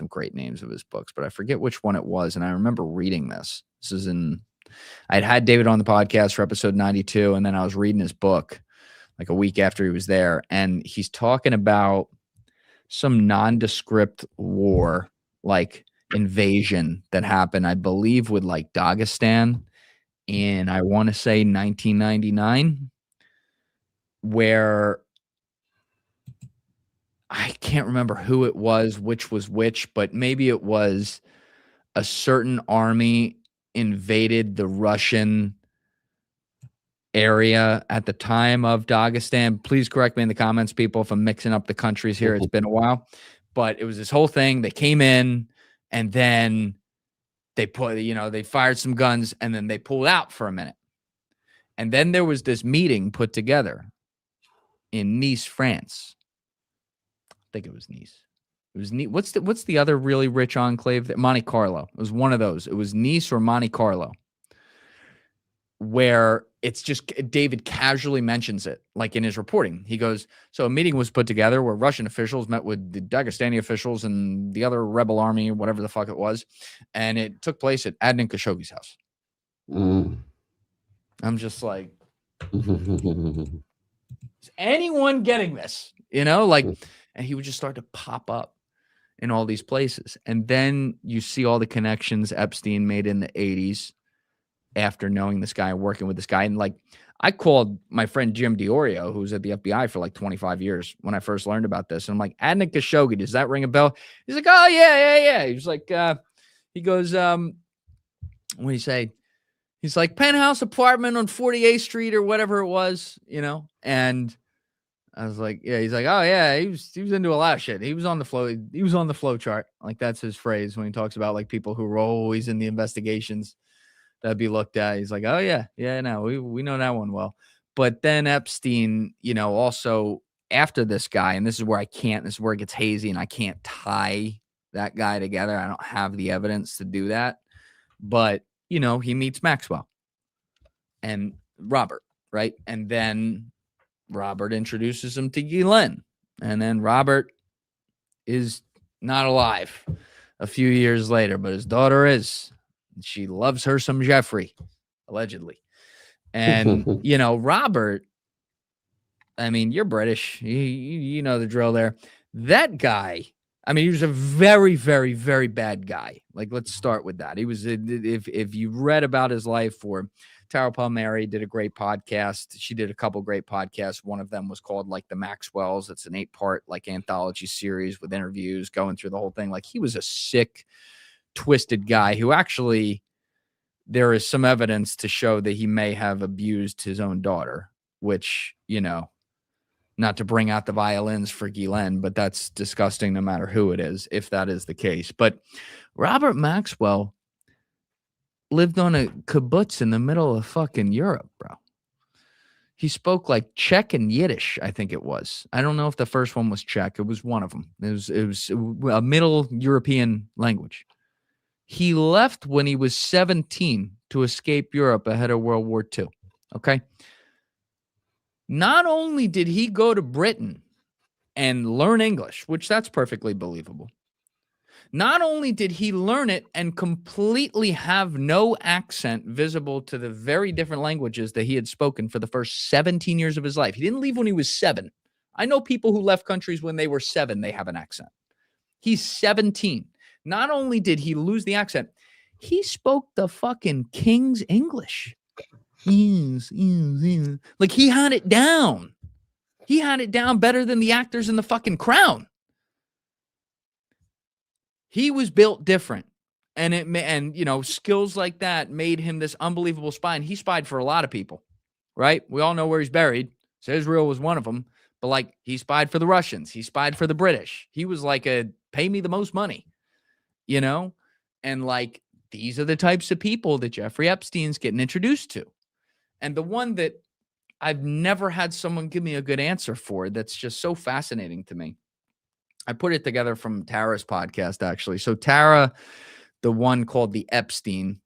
great names of his books, but I forget which one it was. And I remember reading this. I'd had David on the podcast for episode 92, and then I was reading his book like a week after he was there, and he's talking about some nondescript war, like invasion that happened, I believe, with like Dagestan in, I want to say 1999, where I can't remember who it was, which was which, but maybe it was a certain army invaded the Russian area at the time of Dagestan. Please correct me in the comments, people, if I'm mixing up the countries here. It's been a while, but it was this whole thing. They came in and then they fired some guns and then they pulled out for a minute. And then there was this meeting put together in Nice, France. I think it was Nice. It was Nice. What's the other really rich enclave? Monte Carlo. It was one of those. It was Nice or Monte Carlo, where it's just David casually mentions it, like in his reporting. He goes, so a meeting was put together where Russian officials met with the Dagestani officials and the other rebel army, whatever the fuck it was. And it took place at Adnan Khashoggi's house. I'm just like, is anyone getting this? Like, and he would just start to pop up in all these places. And then you see all the connections Epstein made in the 80s after knowing this guy and working with this guy. And like, I called my friend Jim DiOrio, who was at the FBI for like 25 years when I first learned about this. And I'm like, Adnan Khashoggi, does that ring a bell? He's like, oh, yeah. He was like, he goes, what do you say? He's like, penthouse apartment on 48th Street or whatever it was, and I was like, yeah. He's like, oh yeah, he was into a lot of shit. He was on the flow. He was on the flow chart. Like that's his phrase when he talks about like people who were always in the investigations that'd be looked at. He's like, oh yeah, no, we know that one well. But then Epstein, also after this guy, and this is where it gets hazy and I can't tie that guy together. I don't have the evidence to do that. But, he meets Maxwell and Robert, right? And then Robert introduces him to Ghislaine. And then Robert is not alive a few years later, but his daughter is. She loves her some Jeffrey, allegedly. And, Robert, I mean, you're British. You know the drill there. That guy, I mean, he was a very, very, very bad guy. Like, let's start with that. He was, if you read about his life, or Tara Palmieri did a great podcast. She did a couple great podcasts. One of them was called like the Maxwells. It's an 8-part like anthology series with interviews going through the whole thing. Like he was a sick, twisted guy who actually, there is some evidence to show that he may have abused his own daughter, which, not to bring out the violins for Ghislaine, but that's disgusting no matter who it is, if that is the case. But Robert Maxwell lived on a kibbutz in the middle of fucking Europe, bro. He spoke like Czech and Yiddish, I think it was. I don't know if the first one was Czech. It was one of them. It was a Middle European language. He left when he was 17 to escape Europe ahead of World War II. Okay. Not only did he go to Britain and learn English, which that's perfectly believable. Not only did he learn it and completely have no accent visible to the very different languages that he had spoken for the first 17 years of his life. He didn't leave when he was 7. I know people who left countries when they were 7, they have an accent. He's 17. Not only did he lose the accent, he spoke the fucking King's English. Like he had it down. He had it down better than the actors in the fucking Crown. He was built different. And skills like that made him this unbelievable spy. And he spied for a lot of people, right? We all know where he's buried. So Israel was one of them. But like he spied for the Russians. He spied for the British. He was like pay me the most money, And like these are the types of people that Jeffrey Epstein's getting introduced to. And the one that I've never had someone give me a good answer for that's just so fascinating to me. I put it together from Tara's podcast, actually. So Tara, the one called the Epstein,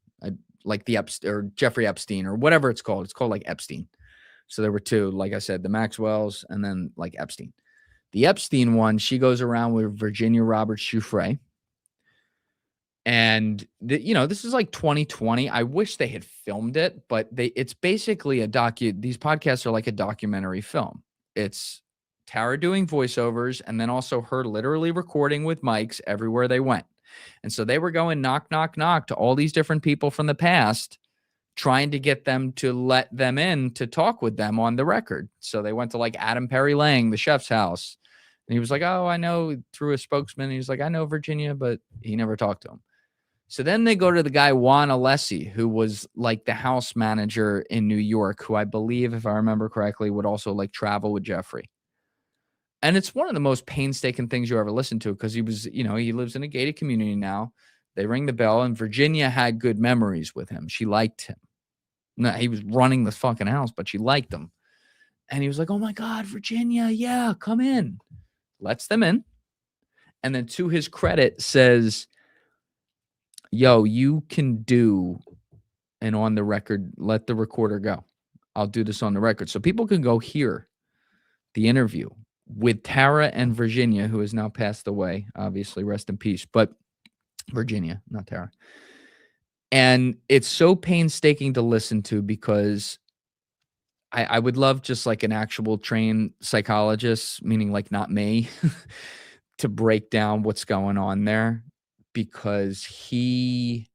like the or Jeffrey Epstein or whatever it's called like Epstein. So there were 2, like I said, the Maxwells and then like Epstein. The Epstein one, she goes around with Virginia Roberts Giuffre. And this is like 2020. I wish they had filmed it, but it's basically these podcasts are like a documentary film. It's Tara doing voiceovers and then also her literally recording with mics everywhere they went. And so they were going knock, knock, knock to all these different people from the past, trying to get them to let them in to talk with them on the record. So they went to like Adam Perry Lang, the chef's house. And he was like, oh, I know, through a spokesman. He was like, I know Virginia, but he never talked to him. So then they go to the guy, Juan Alessi, who was like the house manager in New York, who I believe, if I remember correctly, would also like travel with Jeffrey. And it's one of the most painstaking things you ever listen to because he was, he lives in a gated community now. They ring the bell and Virginia had good memories with him. She liked him. No, he was running the fucking house, but she liked him. And he was like, oh my God, Virginia, yeah, come in. Lets them in. And then to his credit says, yo, you can do an on the record, let the recorder go. I'll do this on the record. So people can go hear the interview with Tara and Virginia, who has now passed away, obviously, rest in peace, but Virginia, not Tara. And it's so painstaking to listen to because I would love just like an actual trained psychologist, meaning like not me, to break down what's going on there, because you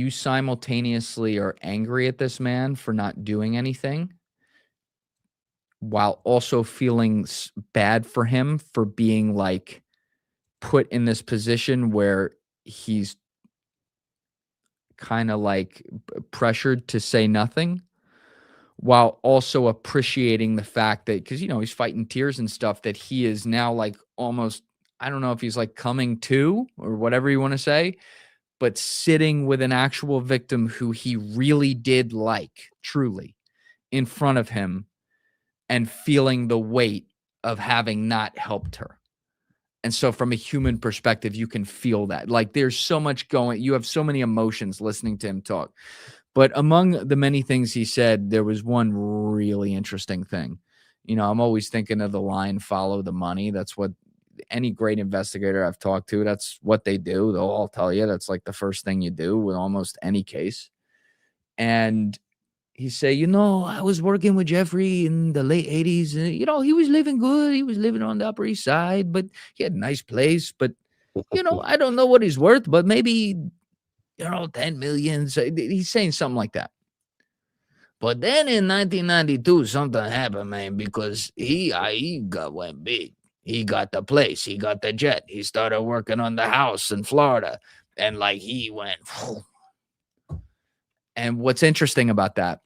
simultaneously are angry at this man for not doing anything while also feeling bad for him for being like put in this position where he's kind of like pressured to say nothing, while also appreciating the fact that, because, you know, he's fighting tears and stuff, that he is now like almost, I don't know if he's like coming to or whatever you want to say, but sitting with an actual victim who he really did like, truly, in front of him and feeling the weight of having not helped her. And so from a human perspective, you can feel that. Like there's so much going, you have so many emotions listening to him talk. But among the many things he said, there was one really interesting thing. You know, I'm always thinking of the line, follow the money. That's what any great investigator I've talked to, that's what they do. They'll all tell you that's like the first thing you do with almost any case. And he say, you know, I was working with Jeffrey in the late 80s. And, you know, he was living good. He was living on the Upper East Side, but he had a nice place. But, you know, I don't know what he's worth, but maybe, you know, 10 million. So he's saying something like that. But then in 1992, something happened, man, because he went big. He got the place. He got the jet. He started working on the house in Florida. And like he went. And what's interesting about that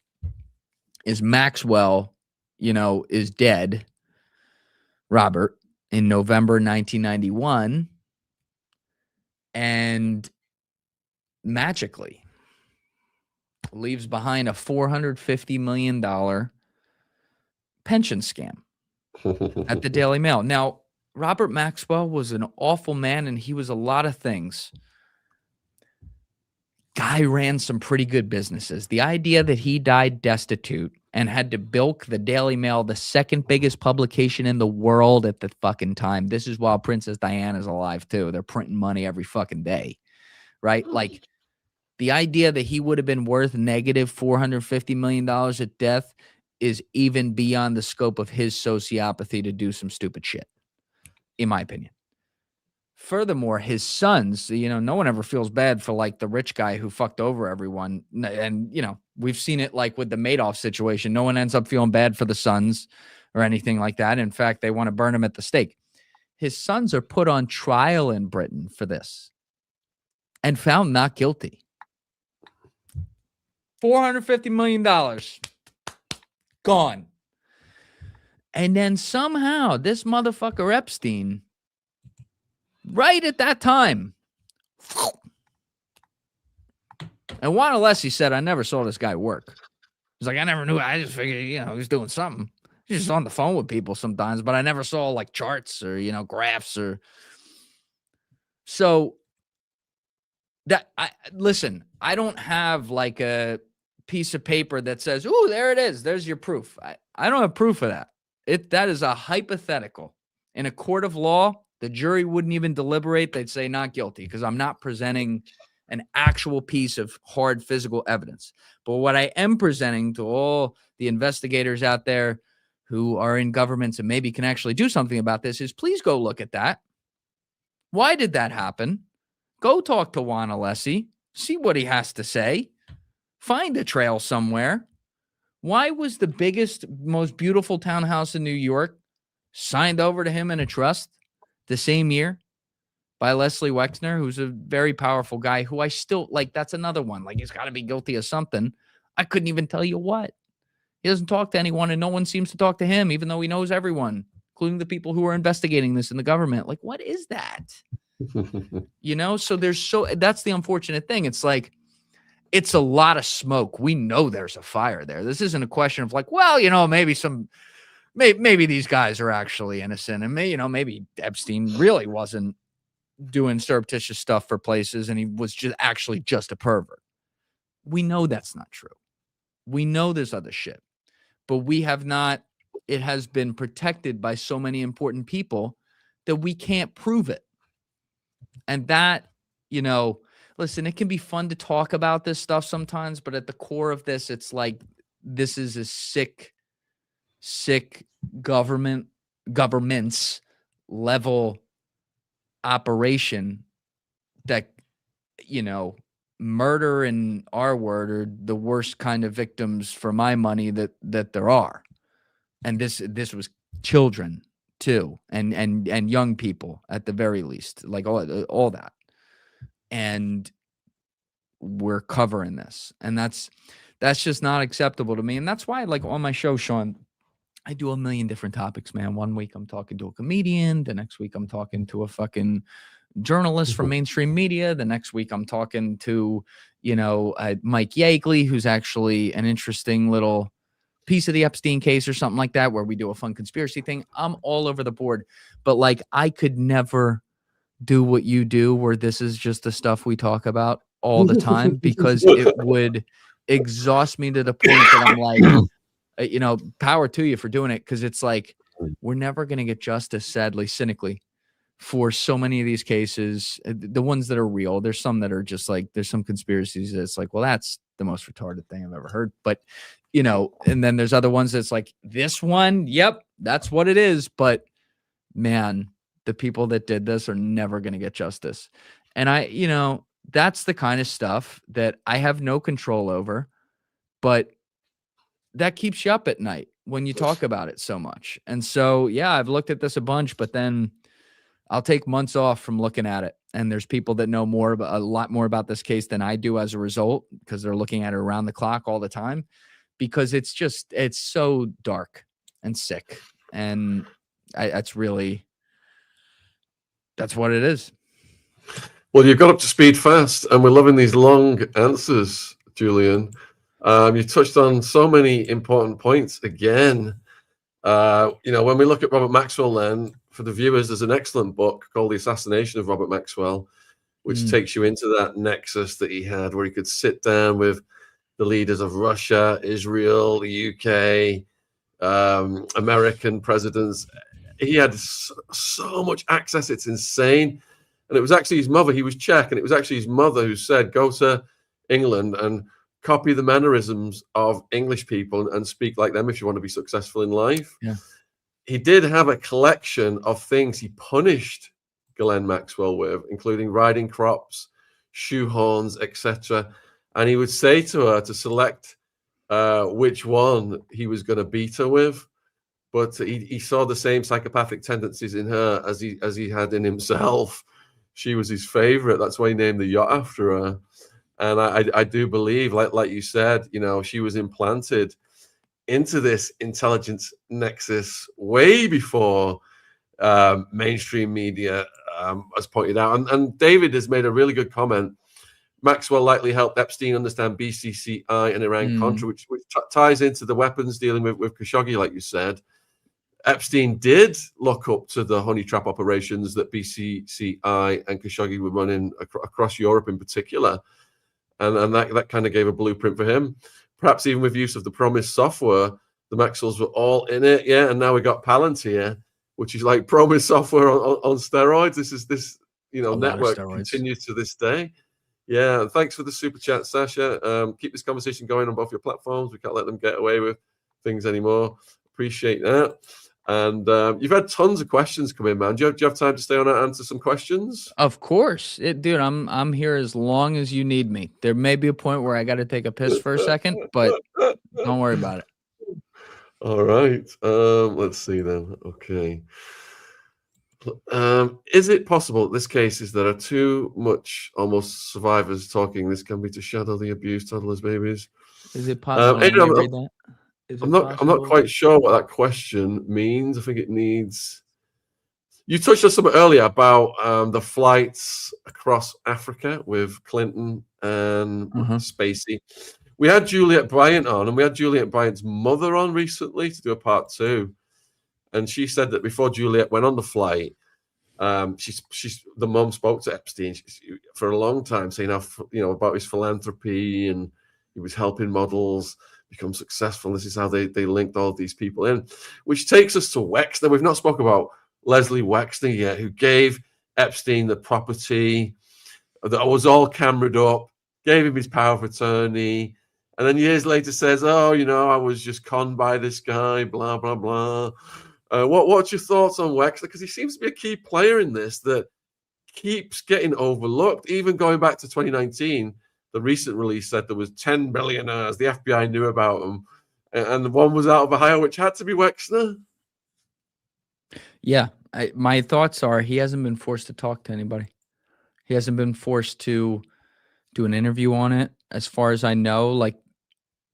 is Maxwell, you know, is dead, Robert, in November 1991. And magically leaves behind a $450 million pension scam at the Daily Mail. Now, Robert Maxwell was an awful man, and he was a lot of things. Guy ran some pretty good businesses. The idea that he died destitute and had to bilk the Daily Mail, the second biggest publication in the world at the fucking time. This is while Princess Diana's alive, too. They're printing money every fucking day, right? Like, the idea that he would have been worth negative $450 million at death is even beyond the scope of his sociopathy to do some stupid shit, in my opinion. Furthermore, his sons, you know, no one ever feels bad for like the rich guy who fucked over everyone. And, you know, we've seen it like with the Madoff situation. No one ends up feeling bad for the sons or anything like that. In fact, they want to burn him at the stake. His sons are put on trial in Britain for this and found not guilty. $450 million gone. And then somehow this motherfucker Epstein, right at that time, and Juan Alessi said, I never saw this guy work. He's like, I never knew. I just figured, you know, he was doing something. He's just on the phone with people sometimes, but I never saw like charts or, you know, graphs or. So that listen, I don't have like a piece of paper that says, oh, there it is. There's your proof. I don't have proof of that. That is a hypothetical. In a court of law, the jury wouldn't even deliberate. They'd say not guilty because I'm not presenting an actual piece of hard physical evidence. But what I am presenting to all the investigators out there who are in governments and maybe can actually do something about this is please go look at that. Why did that happen? Go talk to Juan Alessi. See what he has to say. Find a trail somewhere. Why was the biggest, most beautiful townhouse in New York signed over to him in a trust the same year by Leslie Wexner, who's a very powerful guy who I still like? That's another one. Like, he's got to be guilty of something. I couldn't even tell you what. He doesn't talk to anyone, and no one seems to talk to him, even though he knows everyone, including the people who are investigating this in the government. Like, what is that? You know, so that's the unfortunate thing. It's like, it's a lot of smoke. We know there's a fire there. This isn't a question of like, well, you know, maybe these guys are actually innocent, and maybe Epstein really wasn't doing surreptitious stuff for places, and he was just a pervert. We know that's not true. We know there's other shit, but we have not. It has been protected by so many important people that we can't prove it. And that, listen, it can be fun to talk about this stuff sometimes, but at the core of this, it's like, this is a sick government's level operation that, murder in our word are the worst kind of victims for my money that there are. And this was children too, and young people at the very least, like all that. And we're covering this, and that's just not acceptable to me. And that's why, like, on my show, Shaun, I do a million different topics, man. One week I'm talking to a comedian, the next week I'm talking to a fucking journalist from mainstream media, the next week I'm talking to Mike Yeagley, who's actually an interesting little piece of the Epstein case or something like that, where we do a fun conspiracy thing. I'm all over the board, but like, I could never do what you do, where this is just the stuff we talk about all the time, because it would exhaust me to the point that I'm like, power to you for doing it. Cause it's like, we're never going to get justice, sadly, cynically, for so many of these cases, the ones that are real. There's some that are just like, there's some conspiracies that's like, well, that's the most retarded thing I've ever heard. But, and then there's other ones that's like, this one, yep, that's what it is. But man, the people that did this are never going to get justice. And that's the kind of stuff that I have no control over, but that keeps you up at night when you talk about it so much. And so, yeah, I've looked at this a bunch, but then I'll take months off from looking at it. And there's people that know a lot more about this case than I do as a result, because they're looking at it around the clock all the time, because it's so dark and sick. And that's what it is. Well, you got up to speed fast, and we're loving these long answers, Julian. You touched on so many important points again. When we look at Robert Maxwell, then, for the viewers, there's an excellent book called The Assassination of Robert Maxwell, which takes you into that nexus that he had, where he could sit down with the leaders of Russia, Israel, the UK, American presidents. He had so much access, it's insane. And it was actually his mother, he was Czech, and it was actually his mother who said, go to England and copy the mannerisms of English people and speak like them if you want to be successful in life. Yeah. He did have a collection of things he punished Ghislaine Maxwell with, including riding crops, shoe horns, etc. And he would say to her to select which one he was going to beat her with. But he saw the same psychopathic tendencies in her as he had in himself. She was his favorite. That's why he named the yacht after her. And I do believe, like you said, she was implanted into this intelligence nexus way before mainstream media has pointed out. And David has made a really good comment. Maxwell likely helped Epstein understand BCCI and Iran-Contra, which ties into the weapons dealing with Khashoggi, like you said. Epstein did look up to the honey trap operations that BCCI and Khashoggi were running across Europe in particular. And that kind of gave a blueprint for him. Perhaps even with use of the Promise software, the Maxwells were all in it. Yeah, and now we got Palantir, which is like Promise software on steroids. This network continues to this day. Yeah, and thanks for the super chat, Sasha. Keep this conversation going on both your platforms. We can't let them get away with things anymore. Appreciate that. And you've had tons of questions come in, man. Do you have time to stay on and answer some questions? Of course, dude. I'm here as long as you need me. There may be a point where I got to take a piss for a second, but don't worry about it. All right. Let's see then. Okay. Is it possible that this case is there are too much almost survivors talking? This can be to shadow the abused toddlers' babies. Is it possible? Read that? I'm not quite sure what that question means. I think it needs. You touched on something earlier about the flights across Africa with Clinton and Spacey. We had Juliet Bryant on, and we had Juliet Bryant's mother on recently to do a part 2. And she said that before Juliet went on the flight, the mom spoke to Epstein for a long time, saying how, about his philanthropy, and he was helping models become successful. This is how they linked all these people in, which takes us to Wexner. We've not spoken about Leslie Wexner yet, who gave Epstein the property that was all cameraed up, gave him his power of attorney, and then years later says, "Oh, I was just conned by this guy." Blah blah blah. What's your thoughts on Wexner? Because he seems to be a key player in this that keeps getting overlooked. Even going back to 2019, the recent release said there was 10 billionaires. The FBI knew about them, and the one was out of Ohio, which had to be Wexner. Yeah, my thoughts are he hasn't been forced to talk to anybody. He hasn't been forced to do an interview on it. As far as I know, like,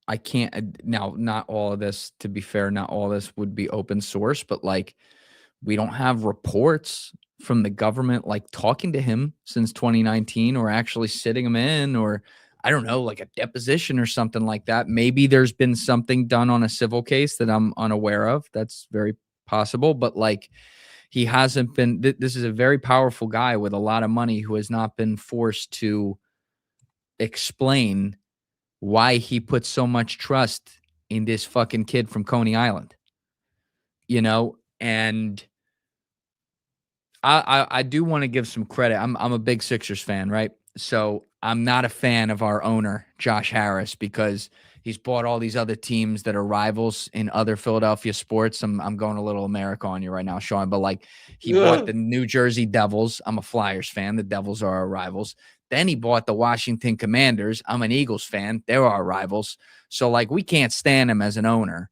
I can't now, not all of this, to be fair, not all of this would be open source, but like, we don't have reports from the government, like, talking to him since 2019 or actually sitting him in, or I don't know, like a deposition or something like that. Maybe there's been something done on a civil case that I'm unaware of. That's very possible, but like, he hasn't been, this is a very powerful guy with a lot of money who has not been forced to explain why he put so much trust in this fucking kid from Coney Island, and I do want to give some credit. I'm a big Sixers fan, right? So I'm not a fan of our owner, Josh Harris, because he's bought all these other teams that are rivals in other Philadelphia sports. I'm going a little America on you right now, Shaun, but like, he bought the New Jersey Devils. I'm a Flyers fan. The Devils are our rivals. Then he bought the Washington Commanders. I'm an Eagles fan. They're our rivals. So like, we can't stand him as an owner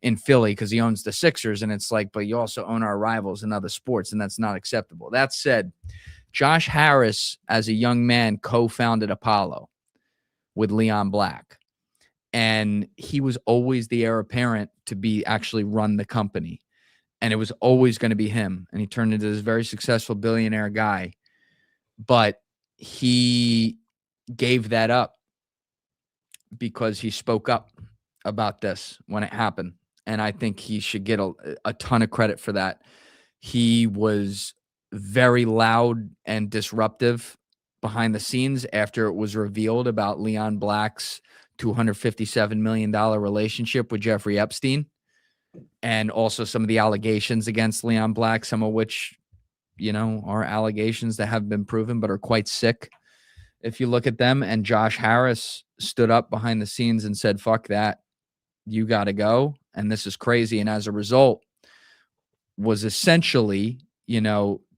in Philly because he owns the Sixers. And it's like, but you also own our rivals in other sports, and that's not acceptable. That said, Josh Harris, as a young man, co-founded Apollo with Leon Black. And he was always the heir apparent to be actually run the company. And it was always going to be him. And he turned into this very successful billionaire guy. But he gave that up because he spoke up about this when it happened. And I think he should get a ton of credit for that. He was very loud and disruptive behind the scenes after it was revealed about Leon Black's $257 million relationship with Jeffrey Epstein, and also some of the allegations against Leon Black, some of which, are allegations that have been proven but are quite sick if you look at them. And Josh Harris stood up behind the scenes and said, fuck that, you got to go, and this is crazy. And as a result, was essentially,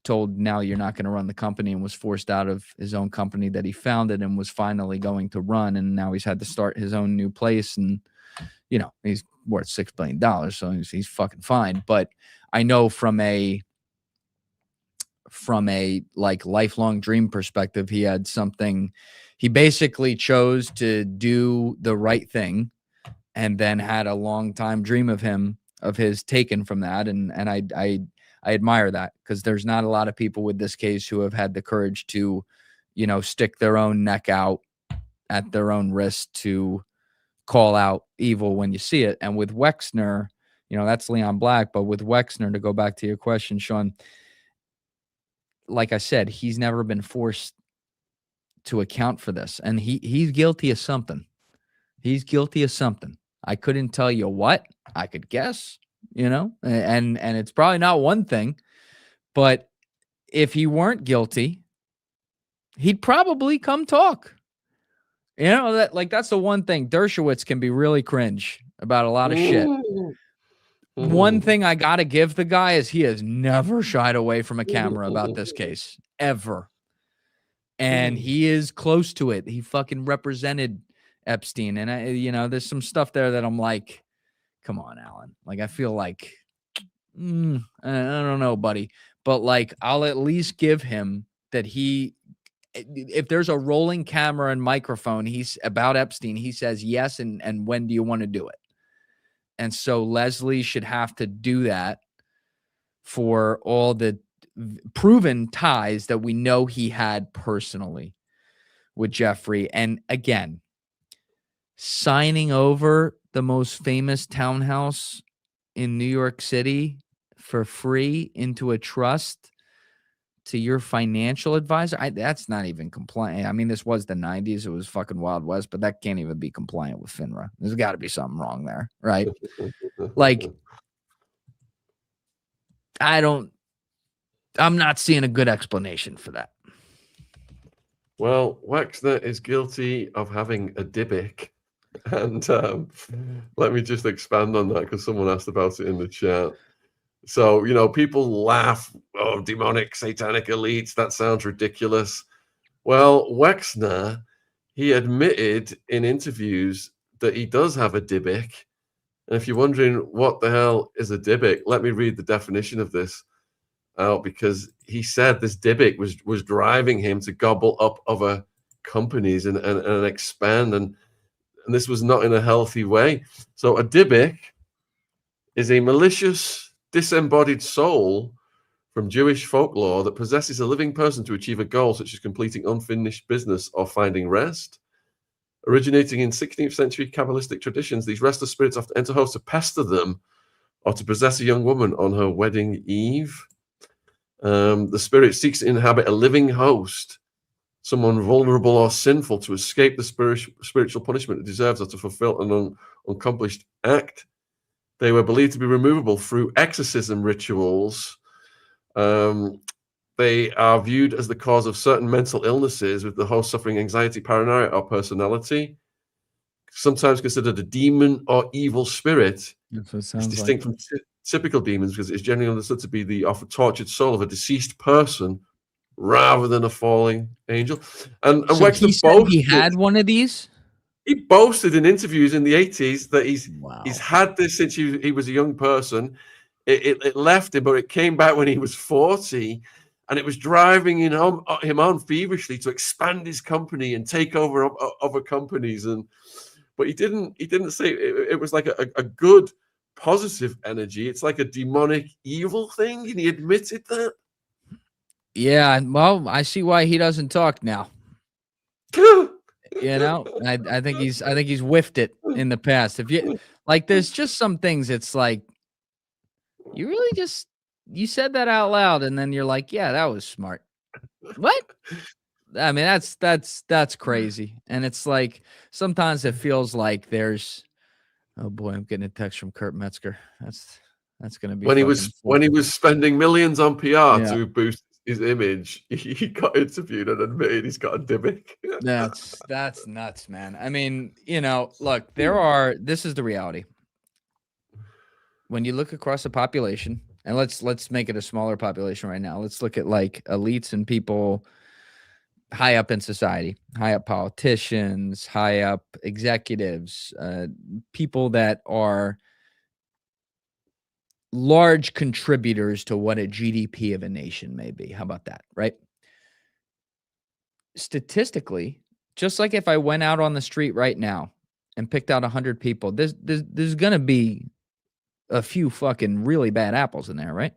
told, now you're not going to run the company, and was forced out of his own company that he founded and was finally going to run. And now he's had to start his own new place. And, he's worth $6 billion. So he's fucking fine. But I know from a like lifelong dream perspective, he had something, he basically chose to do the right thing, and then had a long time dream of his taken from that. And I admire that, because there's not a lot of people with this case who have had the courage to, stick their own neck out at their own risk to call out evil when you see it. And with Wexner, that's Leon Black. But with Wexner, to go back to your question, Shaun, like I said, he's never been forced to account for this. And he's guilty of something. He's guilty of something. I couldn't tell you what. I could guess, and it's probably not one thing. But if he weren't guilty, he'd probably come talk. That's the one thing. Dershowitz can be really cringe about a lot of shit. One thing I got to give the guy is he has never shied away from a camera about this case, ever. And he is close to it. He fucking represented Epstein. And there's some stuff there that I'm like, come on, Alan. Like, I feel like, I don't know, buddy. But like, I'll at least give him that if there's a rolling camera and microphone, he's about Epstein, he says yes. And when do you want to do it? And so Leslie should have to do that for all the proven ties that we know he had personally with Jeffrey. And again, signing over the most famous townhouse in New York City for free into a trust to your financial advisor, that's not even compliant. I mean, this was the 90s. It was fucking Wild West, but that can't even be compliant with FINRA. There's got to be something wrong there, right? Like, I'm not seeing a good explanation for that. Well, Wexner is guilty of having a Dybbuk. And let me just expand on that because someone asked about it in the chat. So, you know, people laugh, oh, demonic, satanic elites, that sounds ridiculous. Well, Wexner, he admitted in interviews that he does have a Dybbuk. And if you're wondering what the hell is a Dybbuk, let me read the definition of this out, because he said this Dybbuk was driving him to gobble up other companies and expand, and this was not in a healthy way. So a Dybbuk is a malicious, disembodied soul from Jewish folklore that possesses a living person to achieve a goal, such as completing unfinished business or finding rest. Originating in 16th century Kabbalistic traditions, these restless spirits often enter homes to pester them or to possess a young woman on her wedding eve. The spirit seeks to inhabit a living host, someone vulnerable or sinful, to escape the spiritual punishment it deserves or to fulfill an unaccomplished act. They were believed to be removable through exorcism rituals. They are viewed as the cause of certain mental illnesses, with the host suffering anxiety, paranoia, or personality. Sometimes considered a demon or evil spirit. That's what it It's sounds distinct from typical demons because it's generally understood to be the often tortured soul of a deceased person rather than a falling angel. And So Wexner he said he had one of these? He boasted in interviews in the 80s that he's Wow. had this since he was a young person. It left him, but it came back when he was 40, and it was driving him on feverishly to expand his company and take over other companies. But he didn't say it was like a good, positive energy. It's like a demonic, evil thing, and he admitted that. Yeah, well, I see why he doesn't talk now. You know, I think he's whiffed it in the past. If you like, there's just some things it's like you really just you said that out loud and then you're like, yeah, that was smart. What? I mean, that's crazy. And it's like sometimes it feels like there's, oh boy, I'm getting a text from Kurt Metzger. That's gonna be when he was spending millions on PR to boost his image. He got interviewed and admitted he's got a Dybbuk. That's nuts, man. I mean, you know, look, this is the reality. When you look across the population, and let's make it a smaller population right now. Let's look at like elites and people high up in society, high up politicians, high up executives, people that are large contributors to what a GDP of a nation may be. How about that, right? Statistically, just like if I went out on the street right now and picked out 100 people, there's going to be a few fucking really bad apples in there, right?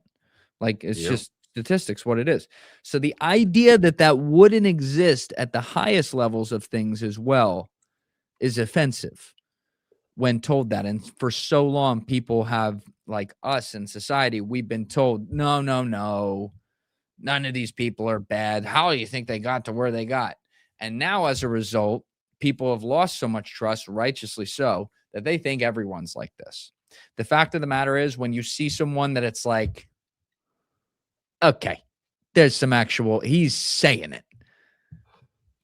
Like it's just statistics, what it is. So the idea that wouldn't exist at the highest levels of things as well is offensive when told that. And for so long, people have, like us in society, we've been told, no, none of these people are bad. How do you think they got to where they got? And now as a result, people have lost so much trust, righteously so, that they think everyone's like this. The fact of the matter is, when you see someone that it's like, okay, there's some actual, he's saying it,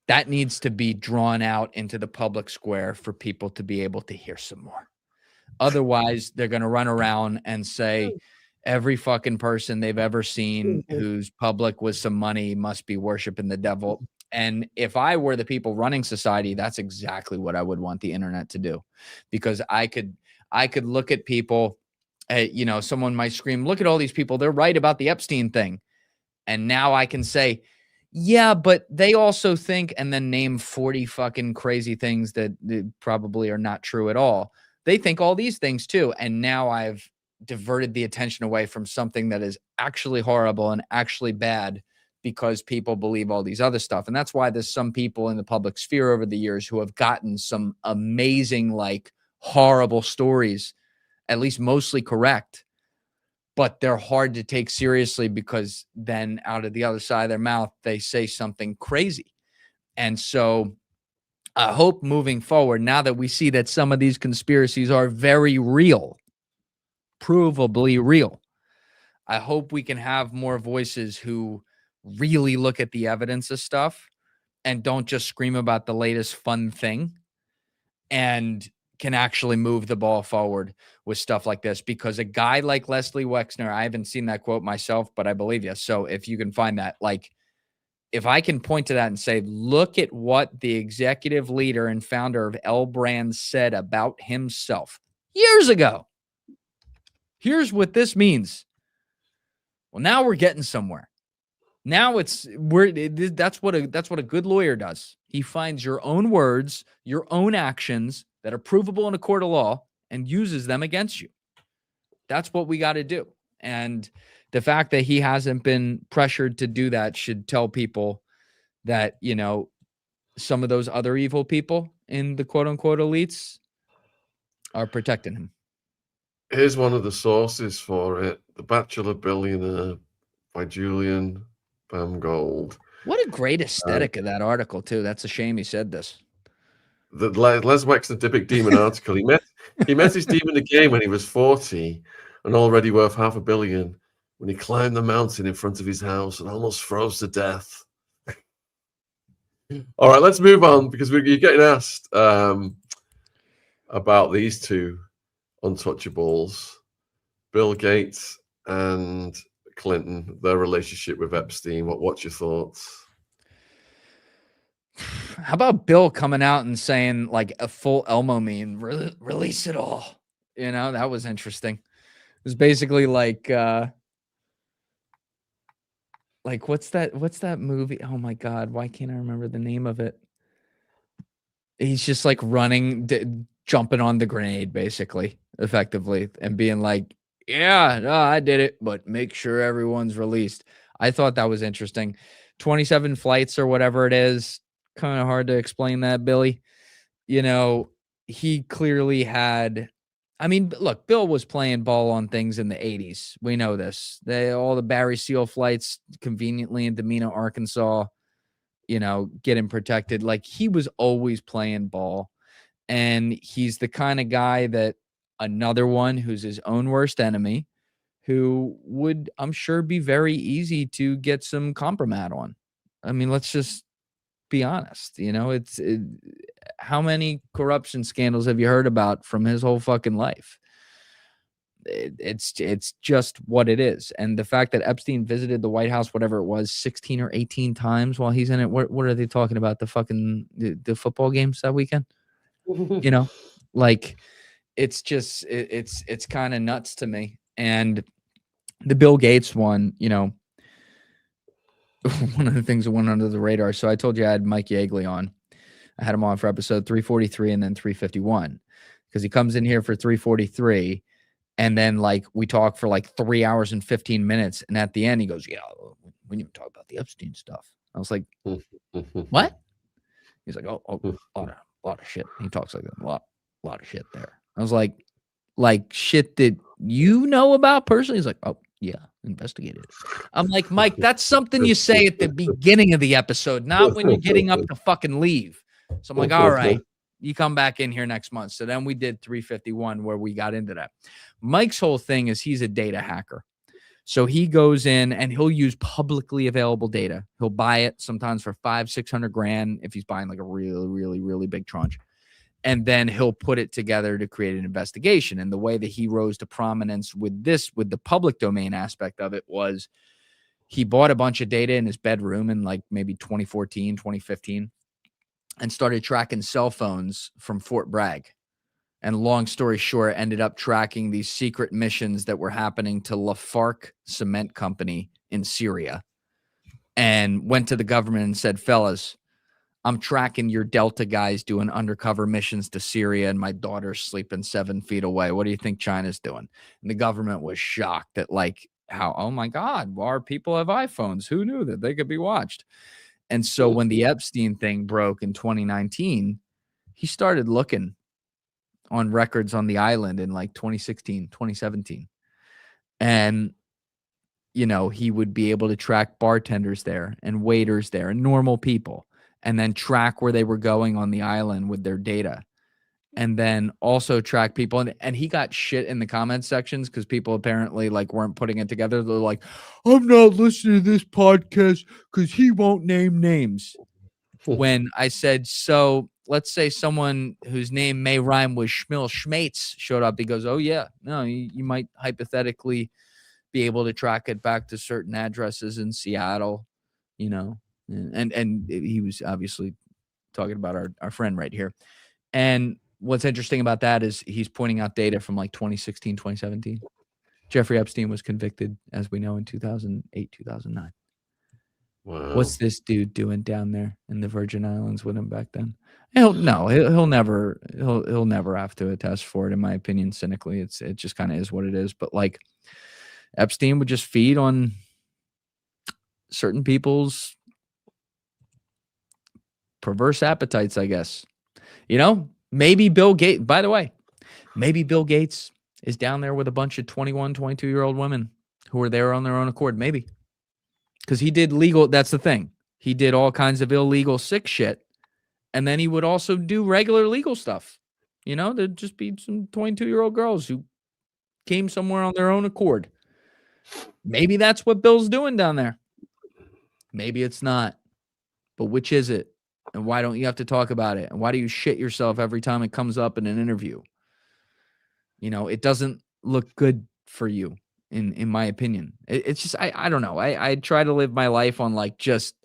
that needs to be drawn out into the public square for people to be able to hear some more. Otherwise, they're going to run around and say every fucking person they've ever seen who's public with some money must be worshiping the devil. And if I were the people running society, that's exactly what I would want the internet to do, because I could look at people, you know, someone might scream, look at all these people, they're right about the Epstein thing. And now I can say, yeah, but they also think, and then name 40 fucking crazy things that probably are not true at all. They think all these things too. And now I've diverted the attention away from something that is actually horrible and actually bad because people believe all these other stuff. And that's why there's some people in the public sphere over the years who have gotten some amazing, like horrible stories, at least mostly correct, but they're hard to take seriously because then out of the other side of their mouth, they say something crazy. And so I hope moving forward, now that we see that some of these conspiracies are very real, provably real, I hope we can have more voices who really look at the evidence of stuff and don't just scream about the latest fun thing, and can actually move the ball forward with stuff like this. Because a guy like Leslie Wexner, I haven't seen that quote myself, but I believe you. So if you can find that, like, if I can point to that and say, look at what the executive leader and founder of L Brands said about himself years ago. Here's what this means. Well, now we're getting somewhere. Now that's what a good lawyer does. He finds your own words, your own actions that are provable in a court of law and uses them against you. That's what we got to do. And the fact that he hasn't been pressured to do that should tell people that, you know, some of those other evil people in the quote unquote elites are protecting him. Here's one of the sources for it: The Bachelor Billionaire by Julian Gold. What a great aesthetic of that article, too. That's a shame he said this. The Les Wexner Big Demon article. He met his demon again when he was 40 and already worth $500 million, when he climbed the mountain in front of his house and almost froze to death. All right, let's move on, because you're getting asked about these two untouchables, Bill Gates and Clinton, their relationship with Epstein. What's your thoughts? How about Bill coming out and saying like a full Elmo meme, release it all? You know, that was interesting. It was basically like what's that movie? Oh my God, why can't I remember the name of it? He's just like running, jumping on the grenade, basically, effectively, and being like, yeah, no, I did it, but make sure everyone's released. I thought that was interesting. 27 flights or whatever it is. Kind of hard to explain that, Billy. You know, he clearly had, I mean, look, Bill was playing ball on things in the 80s. We know this. All the Barry Seal flights conveniently in Demena, Arkansas, you know, getting protected. Like, he was always playing ball. And he's the kind of guy that another one who's his own worst enemy, who would, I'm sure, be very easy to get some compromat on. I mean, let's just be honest. You know, how many corruption scandals have you heard about from his whole fucking life? It's just what it is. And the fact that Epstein visited the White House, whatever it was, 16 or 18 times while he's in it. What are they talking about? The fucking the football games that weekend? You know, like, it's just, it's kind of nuts to me. And the Bill Gates one, you know, one of the things that went under the radar. So I told you I had Mike Yeagley on. I had him on for episode 343 and then 351, because he comes in here for 343. And then, like, we talk for like 3 hours and 15 minutes. And at the end, he goes, yeah, we didn't even talk about the Epstein stuff. I was like, what? He's like, oh, a lot of shit. He talks like a lot of shit there. I was like shit that you know about personally? He's like, oh, yeah, investigated it. I'm like, Mike, that's something you say at the beginning of the episode, not when you're getting up to fucking leave. So I'm like, all right, you come back in here next month. So then we did 351 where we got into that. Mike's whole thing is he's a data hacker. So he goes in and he'll use publicly available data. He'll buy it sometimes for $500,000-600,000 if he's buying like a really, really, really big tranche. And then he'll put it together to create an investigation. And the way that he rose to prominence with the public domain aspect of it, was he bought a bunch of data in his bedroom in like maybe 2014, 2015, and started tracking cell phones from Fort Bragg. And long story short, ended up tracking these secret missions that were happening to Lafarge Cement Company in Syria, and went to the government and said, fellas, I'm tracking your Delta guys doing undercover missions to Syria, and my daughter's sleeping 7 feet away. What do you think China's doing? And the government was shocked that, like, how, oh my God, our people have iPhones. Who knew that they could be watched? And so when the Epstein thing broke in 2019, he started looking on records on the island in like 2016, 2017. And, you know, he would be able to track bartenders there and waiters there and normal people, and then track where they were going on the island with their data. And then also track people. And he got shit in the comment sections because people apparently like weren't putting it together. They're like, I'm not listening to this podcast because he won't name names. When I said, so let's say someone whose name may rhyme with Schmill Schmates showed up, he goes, oh yeah, no, you might hypothetically be able to track it back to certain addresses in Seattle, you know, and he was obviously talking about our friend right here. And what's interesting about that is he's pointing out data from like 2016, 2017. Jeffrey Epstein was convicted, as we know, in 2008, 2009. Wow. What's this dude doing down there in the Virgin Islands with him back then? He'll never have to attest for it, in my opinion. Cynically, it just kind of is what it is. But like, Epstein would just feed on certain people's perverse appetites, I guess. You know, maybe Bill Gates, by the way, maybe Bill Gates is down there with a bunch of 21, 22-year-old women who are there on their own accord. Maybe. Because he did legal, that's the thing. He did all kinds of illegal sick shit. And then he would also do regular legal stuff. You know, there'd just be some 22-year-old girls who came somewhere on their own accord. Maybe that's what Bill's doing down there. Maybe it's not. But which is it? And why don't you have to talk about it? And why do you shit yourself every time it comes up in an interview? You know, it doesn't look good for you, in my opinion. It's just, I don't know. I try to live my life on like, just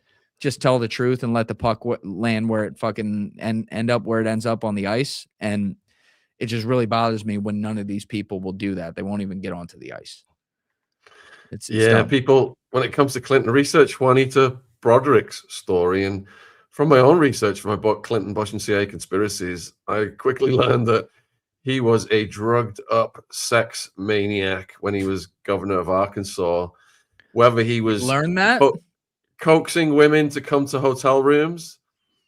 tell the truth and let the puck land where it fucking end up where it ends up on the ice. And it just really bothers me when none of these people will do that. They won't even get onto the ice. It's dumb. People, when it comes to Clinton, research Juanita Broderick's story. And from my own research for my book, Clinton, Bush, and CIA Conspiracies, I quickly learned that he was a drugged up sex maniac when he was governor of Arkansas. Whether he was coaxing women to come to hotel rooms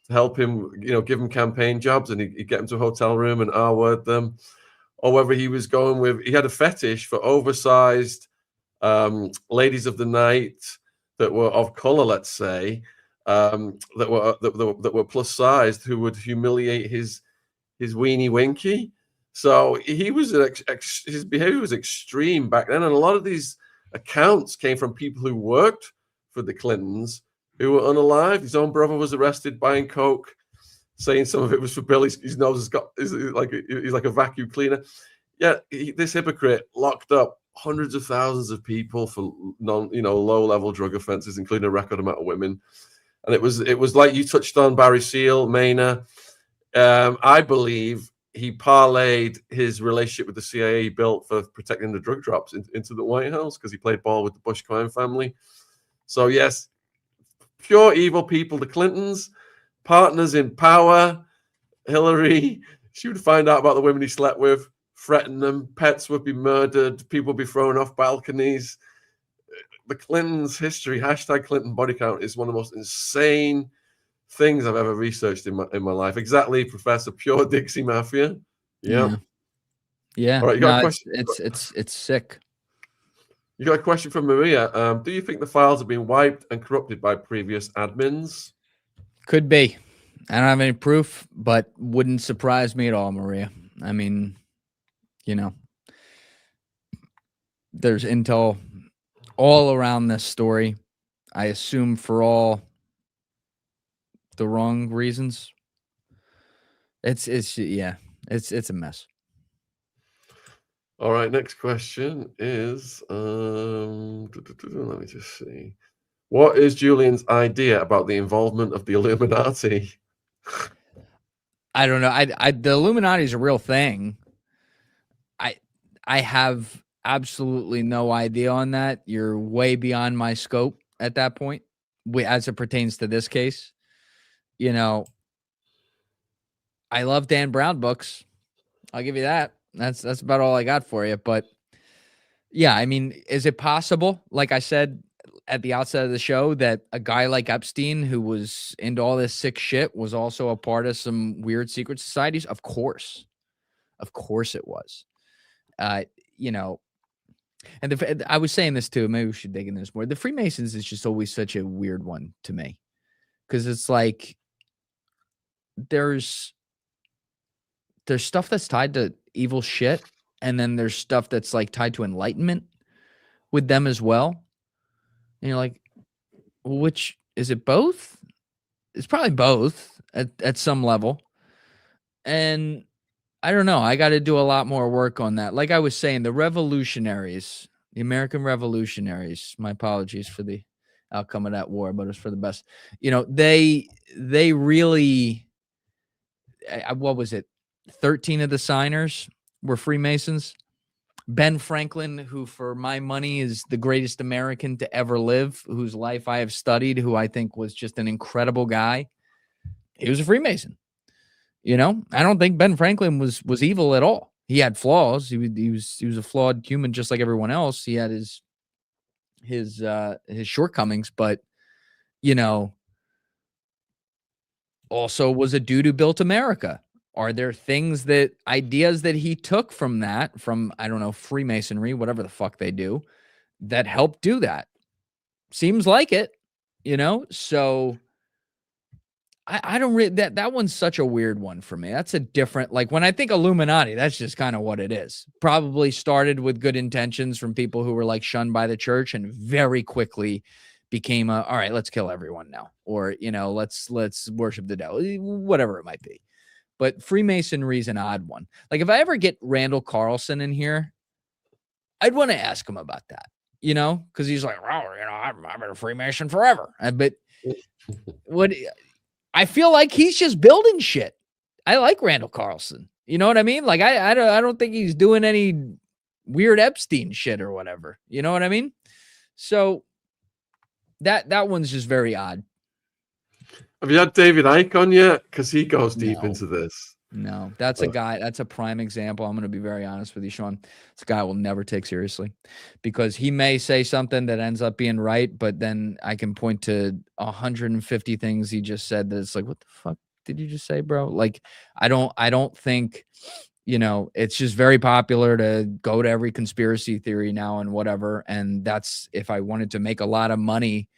to help him, you know, give him campaign jobs, and he'd get them to a hotel room and R-word them, or whether he was going with, he had a fetish for oversized ladies of the night that were of color, let's say, that were plus sized, who would humiliate his weenie winky. So he was his behavior was extreme back then, and a lot of these accounts came from people who worked for the Clintons who were unalive. His own brother was arrested buying coke, saying some of it was for Bill. His nose he's like a vacuum cleaner. Yeah, this hypocrite locked up hundreds of thousands of people for low-level drug offenses, including a record amount of women. And it was like you touched on, Barry Seal, Maina. I believe he parlayed his relationship with the CIA he built for protecting the drug drops into the White House, because he played ball with the Bush crime family. So yes, pure evil people. The Clintons, partners in power. Hillary, she would find out about the women he slept with, threaten them. Pets would be murdered. People would be thrown off balconies. The Clintons' history, #Clinton body count, is one of the most insane things I've ever researched in my life. Exactly, Professor. Pure Dixie Mafia. Yeah. All right, you got a question? It's sick. You got a question from Maria. Do you think the files have been wiped and corrupted by previous admins? Could be. I don't have any proof, but wouldn't surprise me at all, Maria. I mean, you know, there's intel all around this story. I assume for all the wrong reasons. It's a mess. All right, next question is let me just see. What is Julian's idea about the involvement of the Illuminati? I don't know. The Illuminati is a real thing. I have absolutely no idea on that. You're way beyond my scope at that point, as it pertains to this case. You know, I love Dan Brown books. I'll give you that. That's about all I got for you. But Yeah, I mean, is it possible, like I said at the outset of the show, that a guy like Epstein, who was into all this sick shit, was also a part of some weird secret societies? Of course. Of course it was. You know, and I was saying this too, maybe we should dig into this more. The Freemasons is just always such a weird one to me, because it's like there's stuff that's tied to evil shit, and then there's stuff that's like tied to enlightenment with them as well. And you're like, well, which is it? Both? It's probably both at some level. And I don't know. I got to do a lot more work on that. Like I was saying, the revolutionaries, the American revolutionaries, my apologies for the outcome of that war, but it's for the best. You know, they really, what was it? 13 of the signers were Freemasons. Ben Franklin, who for my money is the greatest American to ever live, whose life I have studied, who I think was just an incredible guy. He was a Freemason. You know, I don't think Ben Franklin was evil at all. He had flaws. He was a flawed human just like everyone else. He had his shortcomings, but you know, also was a dude who built America. Are there ideas that he took from that, from, I don't know, Freemasonry, whatever the fuck they do, that helped do that? Seems like it, you know? So I don't really, that one's such a weird one for me. That's a different, like when I think Illuminati, that's just kind of what it is. Probably started with good intentions from people who were like shunned by the church, and very quickly became all right, let's kill everyone now. Or, you know, let's worship the devil, whatever it might be. But Freemasonry is an odd one. Like if I ever get Randall Carlson in here, I'd want to ask him about that, you know, because he's like, oh, you know, I've been a Freemason forever. But what I feel like he's just building shit. I like Randall Carlson. You know what I mean? Like I don't think he's doing any weird Epstein shit or whatever. You know what I mean? So that one's just very odd. Have you had David Icke on yet? Because he goes deep into this. No, that's a guy. That's a prime example. I'm going to be very honest with you, Shaun. It's a guy I will never take seriously, because he may say something that ends up being right, but then I can point to 150 things he just said that it's like, what the fuck did you just say, bro? Like, I don't think, you know, it's just very popular to go to every conspiracy theory now and whatever. And that's, if I wanted to make a lot of money,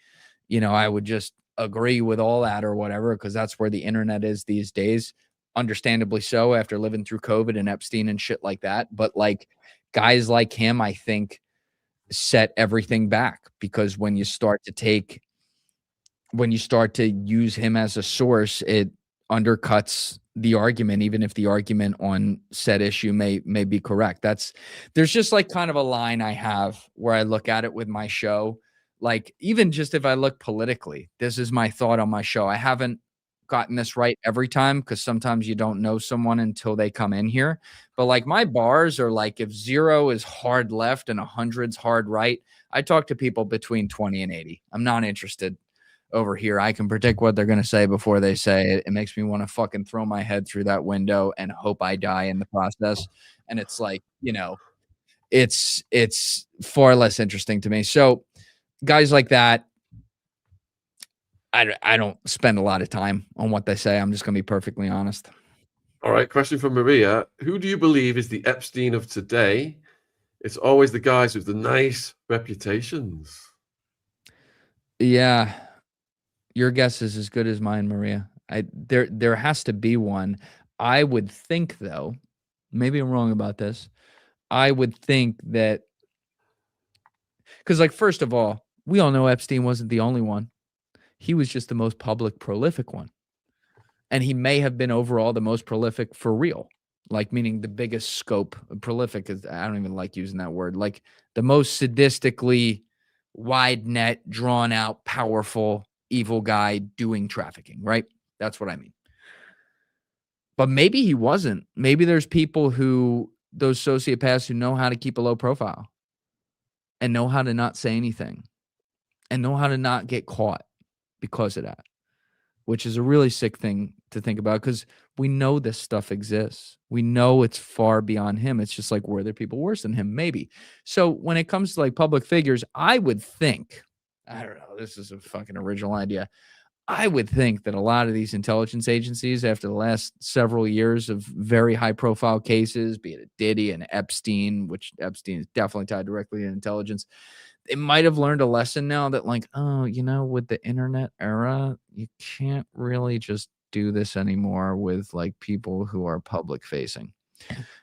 you know, I would just agree with all that or whatever, because that's where the internet is these days. Understandably so, after living through COVID and Epstein and shit like that. But like guys like him, I think, set everything back, because when you start to use him as a source, it undercuts the argument, even if the argument on said issue may be correct. There's just like kind of a line I have where I look at it with my show. Like, even just if I look politically, this is my thought on my show. I haven't gotten this right every time, because sometimes you don't know someone until they come in here. But like my bars are like, if 0 is hard left and 100's hard right, I talk to people between 20 and 80. I'm not interested over here. I can predict what they're going to say before they say it. It makes me want to fucking throw my head through that window and hope I die in the process. And it's like, you know, it's far less interesting to me. So guys like that, I don't spend a lot of time on what they say. I'm just going to be perfectly honest. All right. Question from Maria. Who do you believe is the Epstein of today? It's always the guys with the nice reputations. Yeah. Your guess is as good as mine, Maria. There has to be one. I would think, though, maybe I'm wrong about this. I would think that, because, like, first of all, we all know Epstein wasn't the only one. He was just the most public, prolific one. And he may have been overall the most prolific for real, like meaning the biggest scope. Prolific is, I don't even like using that word, like the most sadistically wide net, drawn out, powerful, evil guy doing trafficking, right? That's what I mean. But maybe he wasn't. Maybe there's people those sociopaths who know how to keep a low profile and know how to not say anything and know how to not get caught because of that, which is a really sick thing to think about, because We know this stuff exists. We know it's far beyond him. It's just like, were there people worse than him? Maybe. So when it comes to like public figures, I would think, I don't know, this is a fucking original idea. I would think that a lot of these intelligence agencies, after the last several years of very high profile cases, be it Diddy and Epstein, which Epstein is definitely tied directly to intelligence, they might have learned a lesson now that like, oh, you know, with the internet era, you can't really just do this anymore with like people who are public facing.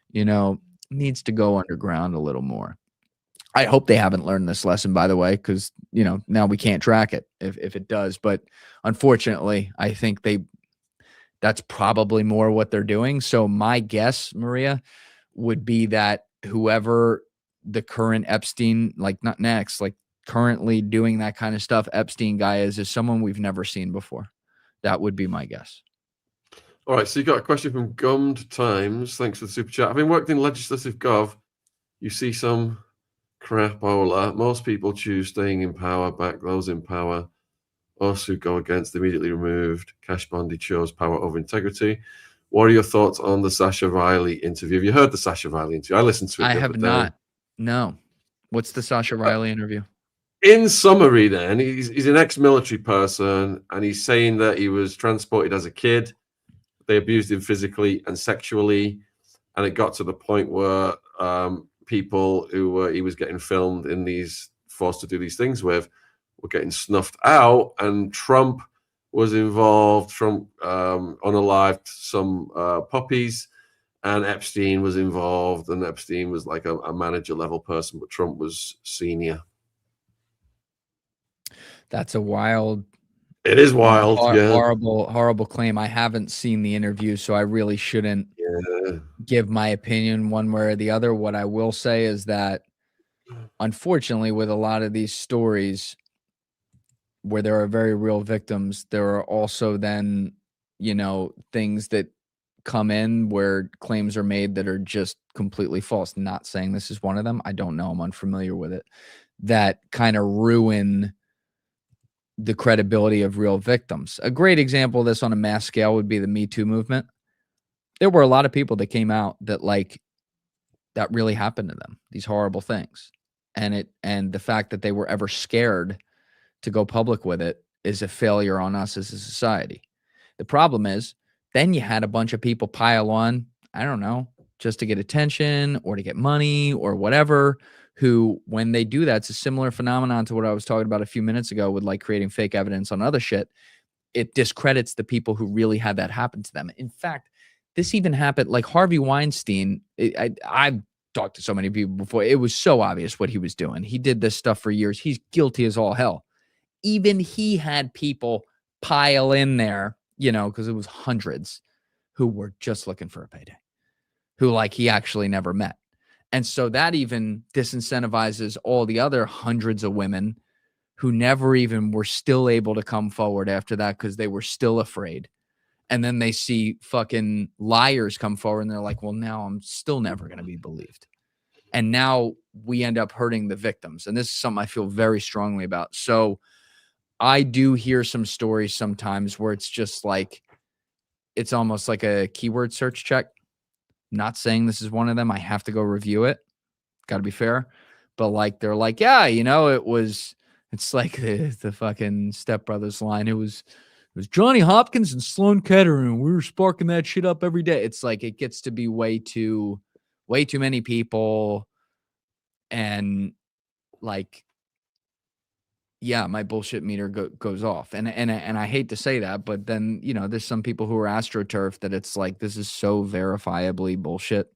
You know, needs to go underground a little more. I hope they haven't learned this lesson, by the way, because, you know, now we can't track it if it does. But unfortunately, I think that's probably more what they're doing. So my guess, Maria, would be that whoever the current Epstein, like not next, like currently doing that kind of stuff, Epstein guy is someone we've never seen before. That would be my guess. All right, so you got a question from Gummed Times. Thanks for the super chat. Having worked in legislative gov, you see some crapola. Most people choose staying in power, back those in power. Us who go against immediately removed. Cash Bondi chose power over integrity. What are your thoughts on the Sasha Riley interview? Have you heard the Sasha Riley interview? I listened to it. I have not. No. What's the Sasha Riley interview? In summary, then, he's an ex-military person, and he's saying that he was transported as a kid. They abused him physically and sexually, and it got to the point where people who he was getting filmed in these, forced to do these things with, were getting snuffed out, and Trump was involved. Trump unalived some puppies, and Epstein was involved, and Epstein was like a manager level person, but Trump was senior. That's a wild. It is wild. Yeah. Horrible claim. I haven't seen the interview, so I really shouldn't give my opinion one way or the other. What I will say is that, unfortunately, with a lot of these stories where there are very real victims, there are also then, you know, things that come in where claims are made that are just completely false. Not saying this is one of them. I don't know. I'm unfamiliar with it. That kind of ruin the credibility of real victims. A great example of this on a mass scale would be the Me Too movement. There were a lot of people that came out that like that really happened to them, these horrible things. And the fact that they were ever scared to go public with it is a failure on us as a society. The problem is then you had a bunch of people pile on, I don't know, just to get attention or to get money or whatever, who, when they do that, it's a similar phenomenon to what I was talking about a few minutes ago with like creating fake evidence on other shit. It discredits the people who really had that happen to them. In fact, this even happened, like Harvey Weinstein. I've talked to so many people before. It was so obvious what he was doing. He did this stuff for years. He's guilty as all hell. Even he had people pile in there, you know, because it was hundreds who were just looking for a payday, who like he actually never met. And so that even disincentivizes all the other hundreds of women who never even were still able to come forward after that because they were still afraid. And then they see fucking liars come forward and they're like, well, now I'm still never going to be believed. And now we end up hurting the victims. And this is something I feel very strongly about. So I do hear some stories sometimes where it's just like, it's almost like a keyword search check. Not saying this is one of them. I have to go review it. Got to be fair. But like, they're like, yeah, you know, it's like the fucking Step Brothers line. It was Johnny Hopkins and Sloan Kettering. We were sparking that shit up every day. It's like, it gets to be way too many people. And like, yeah, my bullshit meter goes off. And I hate to say that, but then, you know, there's some people who are astroturf that it's like, this is so verifiably bullshit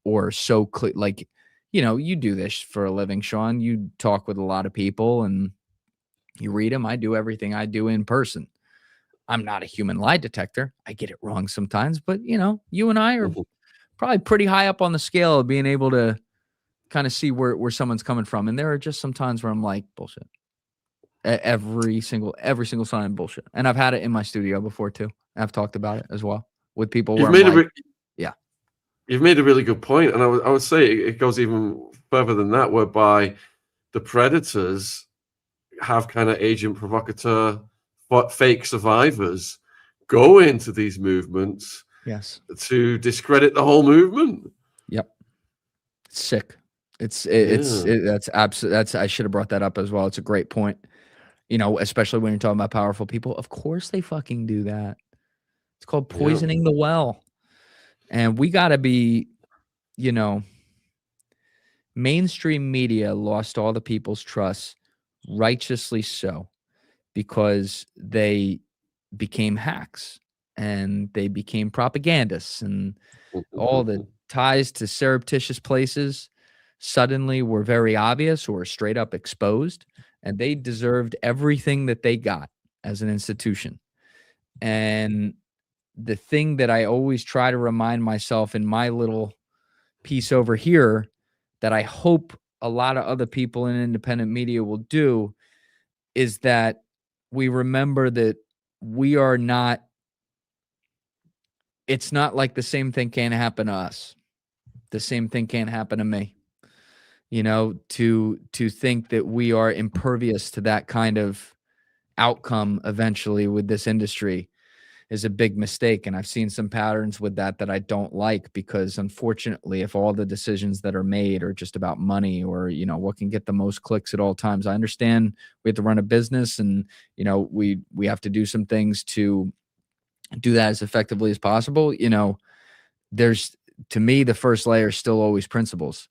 or so clear. Like, you know, you do this for a living, Shaun. You talk with a lot of people and you read them. I do everything I do in person. I'm not a human lie detector. I get it wrong sometimes, but you know, you and I are probably pretty high up on the scale of being able to kind of see where someone's coming from. And there are just some times where I'm like, bullshit. Every single sign bullshit. And I've had it in my studio before too. I've talked about it as well with people. You've made a really good point. And I would say it goes even further than that, whereby the predators have kind of agent provocateur, fake survivors go into these movements Yes. to discredit the whole movement. Yep. It's sick. That's absolutely, I should have brought that up as well. It's a great point. You know, especially when you're talking about powerful people. Of course they fucking do that. It's called poisoning the well. And we got to be, you know, mainstream media lost all the people's trust, righteously so, because they became hacks and they became propagandists, and all the ties to surreptitious places suddenly were very obvious or straight up exposed, and they deserved everything that they got as an institution. And the thing that I always try to remind myself in my little piece over here, that I hope a lot of other people in independent media will do, is that we remember that we are not, it's not like the same thing can't happen to us. The same thing can't happen to me. You know, to think that we are impervious to that kind of outcome eventually with this industry is a big mistake. And I've seen some patterns with that I don't like, because unfortunately, if all the decisions that are made are just about money or, you know, what can get the most clicks at all times, I understand we have to run a business and, you know, we have to do some things to do that as effectively as possible. You know, there's, to me, the first layer is still always principles.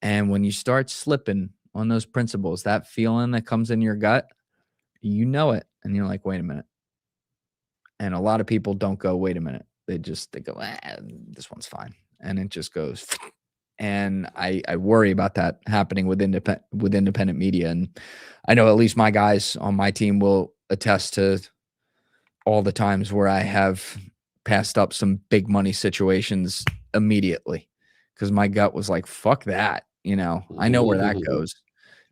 And when you start slipping on those principles, that feeling that comes in your gut, you know it. And you're like, wait a minute. And a lot of people don't go, wait a minute. They go, this one's fine. And it just goes. And I worry about that happening with independent media. And I know at least my guys on my team will attest to all the times where I have passed up some big money situations immediately because my gut was like, fuck that. You know, I know where that goes.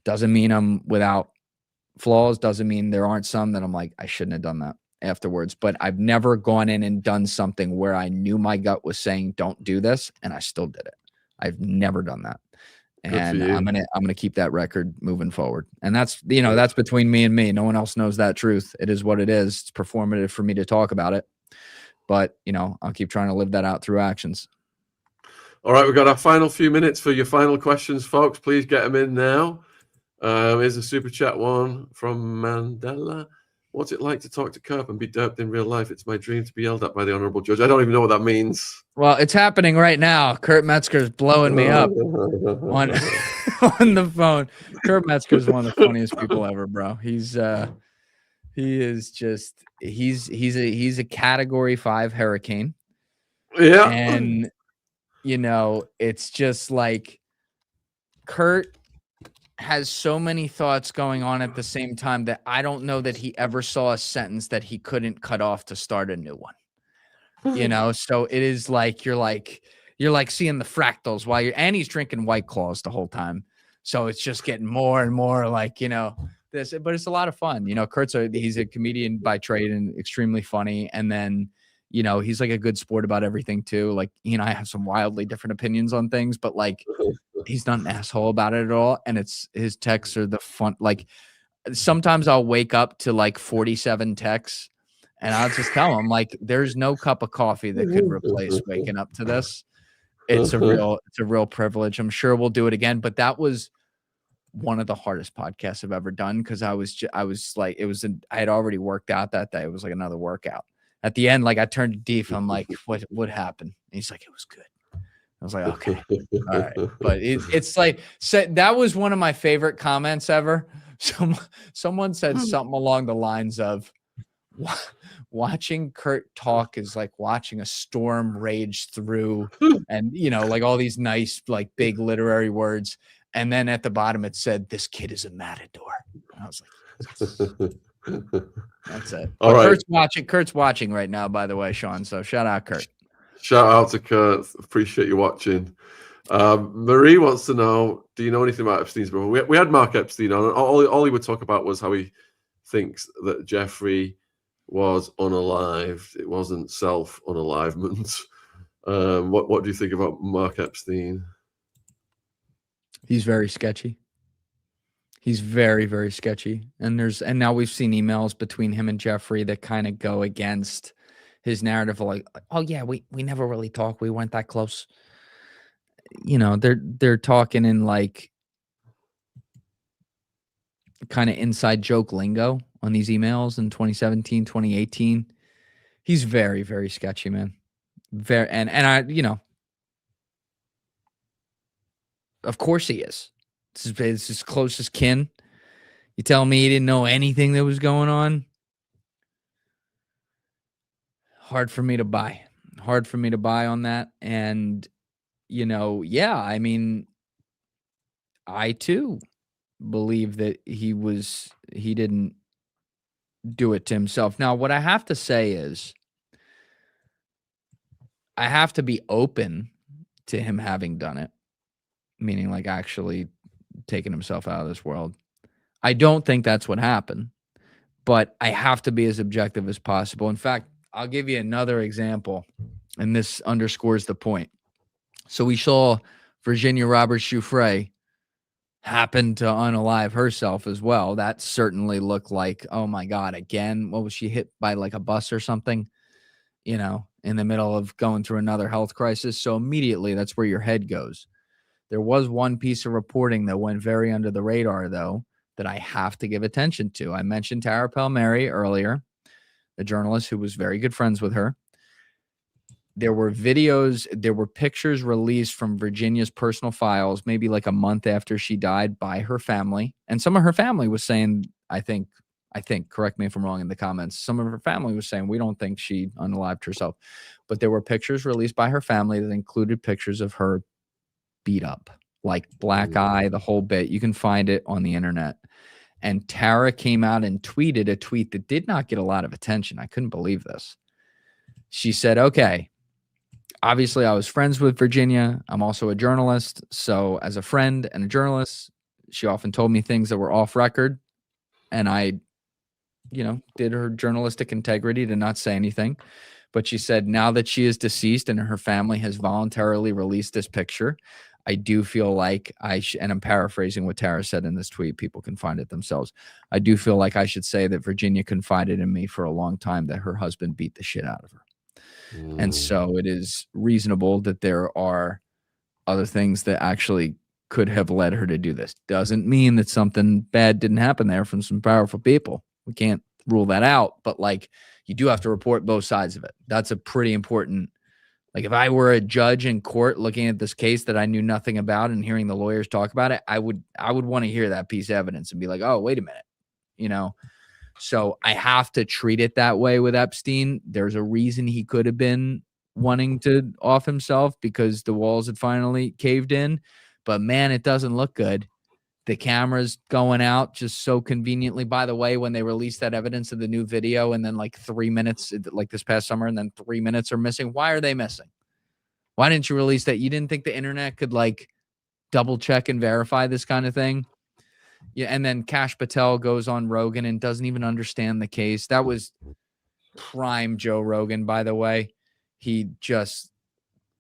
Doesn't mean I'm without flaws. Doesn't mean there aren't some that I'm like, I shouldn't have done that afterwards. But I've never gone in and done something where I knew my gut was saying, don't do this, and I still did it. I've never done that. And I'm gonna keep that record moving forward. And that's, you know, that's between me and me. No one else knows that truth. It is what it is. It's performative for me to talk about it. But, you know, I'll keep trying to live that out through actions. All right, we've got our final few minutes for your final questions, folks. Please get them in now. Here's a super chat one from Mandela. What's it like to talk to Curb and be derped in real life? It's my dream to be yelled at by the honorable judge. I don't even know what that means. Well, it's happening right now. Kurt Metzger's blowing me up on the phone. Kurt Metzger is one of the funniest people ever, bro. He's a category 5 hurricane. Yeah. And you know, it's just like Kurt has so many thoughts going on at the same time that I don't know that he ever saw a sentence that he couldn't cut off to start a new one. You know, so it is like you're like seeing the fractals while and he's drinking White Claws the whole time. So it's just getting more and more like, you know, this, but it's a lot of fun. You know, he's a comedian by trade and extremely funny. And then, you know, he's like a good sport about everything too. Like he and I have some wildly different opinions on things, but like he's not an asshole about it at all. And it's his texts are the fun. Like sometimes I'll wake up to like 47 texts and I'll just tell him like, there's no cup of coffee that could replace waking up to this. It's a real privilege. I'm sure we'll do it again, but that was one of the hardest podcasts I've ever done. Cause I had already worked out that day. It was like another workout. At the end, like I turned to Deef. I'm like, what happened? And he's like, it was good. I was like, okay, all right. But it's like, that was one of my favorite comments ever. Someone said something along the lines of, watching Kurt talk is like watching a storm rage through, and you know, like all these nice, like big literary words. And then at the bottom it said, "This kid is a matador." And I was like, that's it. All right. Kurt's watching right now, by the way, Shaun. So shout out Kurt. Shout out to Kurt. Appreciate you watching. Marie wants to know, do you know anything about Epstein's brother? We had Mark Epstein on, and all he would talk about was how he thinks that Jeffrey was unalived. It wasn't self-unalivement. What do you think about Mark Epstein? He's very sketchy. He's very, very sketchy. And now we've seen emails between him and Jeffrey that kind of go against his narrative of like, oh yeah, we never really talked. We weren't that close. You know, they're talking in like kind of inside joke lingo on these emails in 2017, 2018. He's very, very sketchy, man. Very, and I, you know, of course he is. This is his closest kin. You tell me he didn't know anything that was going on? Hard for me to buy. Hard for me to buy on that. And, you know, yeah, I mean, I too believe that he didn't do it to himself. Now, what I have to say is I have to be open to him having done it, meaning like actually taking himself out of this world. I don't think that's what happened, but I have to be as objective as possible. In fact, I'll give you another example, and this underscores the point. So we saw Virginia Roberts Giuffre happen to unalive herself as well. That certainly looked like, oh my God, again, what was she hit by, like a bus or something, you know, in the middle of going through another health crisis? So immediately that's where your head goes. There was one piece of reporting that went very under the radar, though, that I have to give attention to. I mentioned Tara Palmieri earlier, a journalist who was very good friends with her. There were videos, there were pictures released from Virginia's personal files, maybe like a month after she died, by her family. And some of her family was saying, I think, correct me if I'm wrong in the comments, some of her family was saying, we don't think she unalived herself. But there were pictures released by her family that included pictures of her beat up, like black eye, the whole bit. You can find it on the internet. And Tara came out and tweeted a tweet that did not get a lot of attention. I couldn't believe this. She said, okay, obviously I was friends with Virginia. I'm also a journalist. So as a friend and a journalist, she often told me things that were off record. And I, you know, did her journalistic integrity to not say anything. But she said, now that she is deceased and her family has voluntarily released this picture, I do feel like and I'm paraphrasing what Tara said in this tweet. People can find it themselves. I do feel like I should say that Virginia confided in me for a long time that her husband beat the shit out of her. And so it is reasonable that there are other things that actually could have led her to do this. Doesn't mean that something bad didn't happen there from some powerful people. We can't rule that out, but like, you do have to report both sides of it. That's a pretty important. Like if I were a judge in court looking at this case that I knew nothing about and hearing the lawyers talk about it, I would want to hear that piece of evidence and be like, oh, wait a minute, you know? So I have to treat it that way with Epstein. There's a reason he could have been wanting to off himself because the walls had finally caved in, but man, it doesn't look good. The camera's going out just so conveniently. By the way, when they released that evidence of the new video and then like 3 minutes, like this past summer, and then 3 minutes are missing. Why are they missing? Why didn't you release that? You didn't think the internet could like double check and verify this kind of thing? Yeah. And then Kash Patel goes on Rogan and doesn't even understand the case. That was prime Joe Rogan, by the way. He just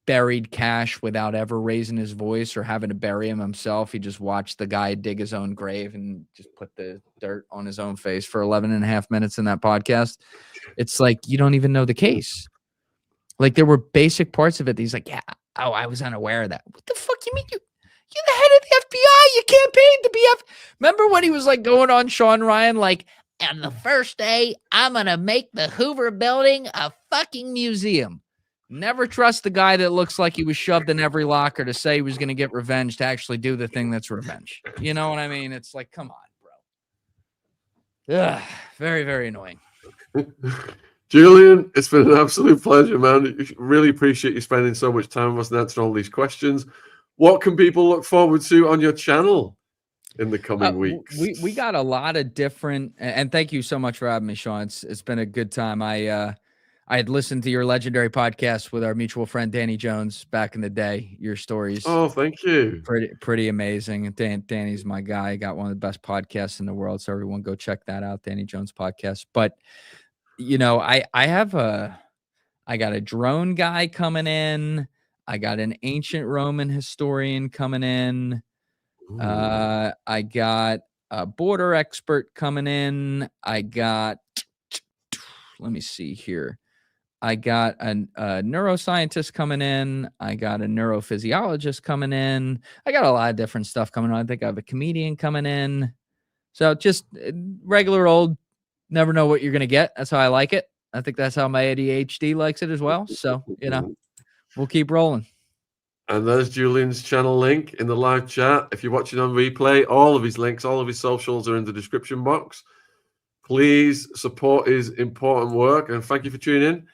buried Cash without ever raising his voice or having to bury him himself. He just watched the guy dig his own grave and just put the dirt on his own face for 11 and a half minutes in that podcast. It's like, you don't even know the case. Like there were basic parts of it that he's like, yeah, oh, I was unaware of that. What the fuck you mean? You're the head of the FBI. You campaigned to be Remember when he was like going on Sean Ryan, like, on the first day, I'm going to make the Hoover building a fucking museum. Never trust the guy that looks like he was shoved in every locker to say he was going to get revenge to actually do the thing that's revenge. You know what I mean? It's like, come on, bro. Ugh, very, very annoying. Julian, it's been an absolute pleasure, man. Really appreciate you spending so much time with us and answering all these questions. What can people look forward to on your channel in the coming weeks? We got a lot of different, and thank you so much for having me, Shaun. It's been a good time. I had listened to your legendary podcast with our mutual friend Danny Jones back in the day. Your stories, oh, thank you, pretty amazing. And Danny's my guy. Got one of the best podcasts in the world, so everyone go check that out, Danny Jones podcast. But you know, I got a drone guy coming in. I got an ancient Roman historian coming in. I got a border expert coming in. I got, let me see here. I got a neuroscientist coming in. I got a neurophysiologist coming in. I got a lot of different stuff coming on. I think I have a comedian coming in. So just regular old, never know what you're going to get. That's how I like it. I think that's how my ADHD likes it as well. So, you know, we'll keep rolling. And there's Julian's channel link in the live chat. If you're watching on replay, all of his links, all of his socials are in the description box. Please support his important work, and thank you for tuning in.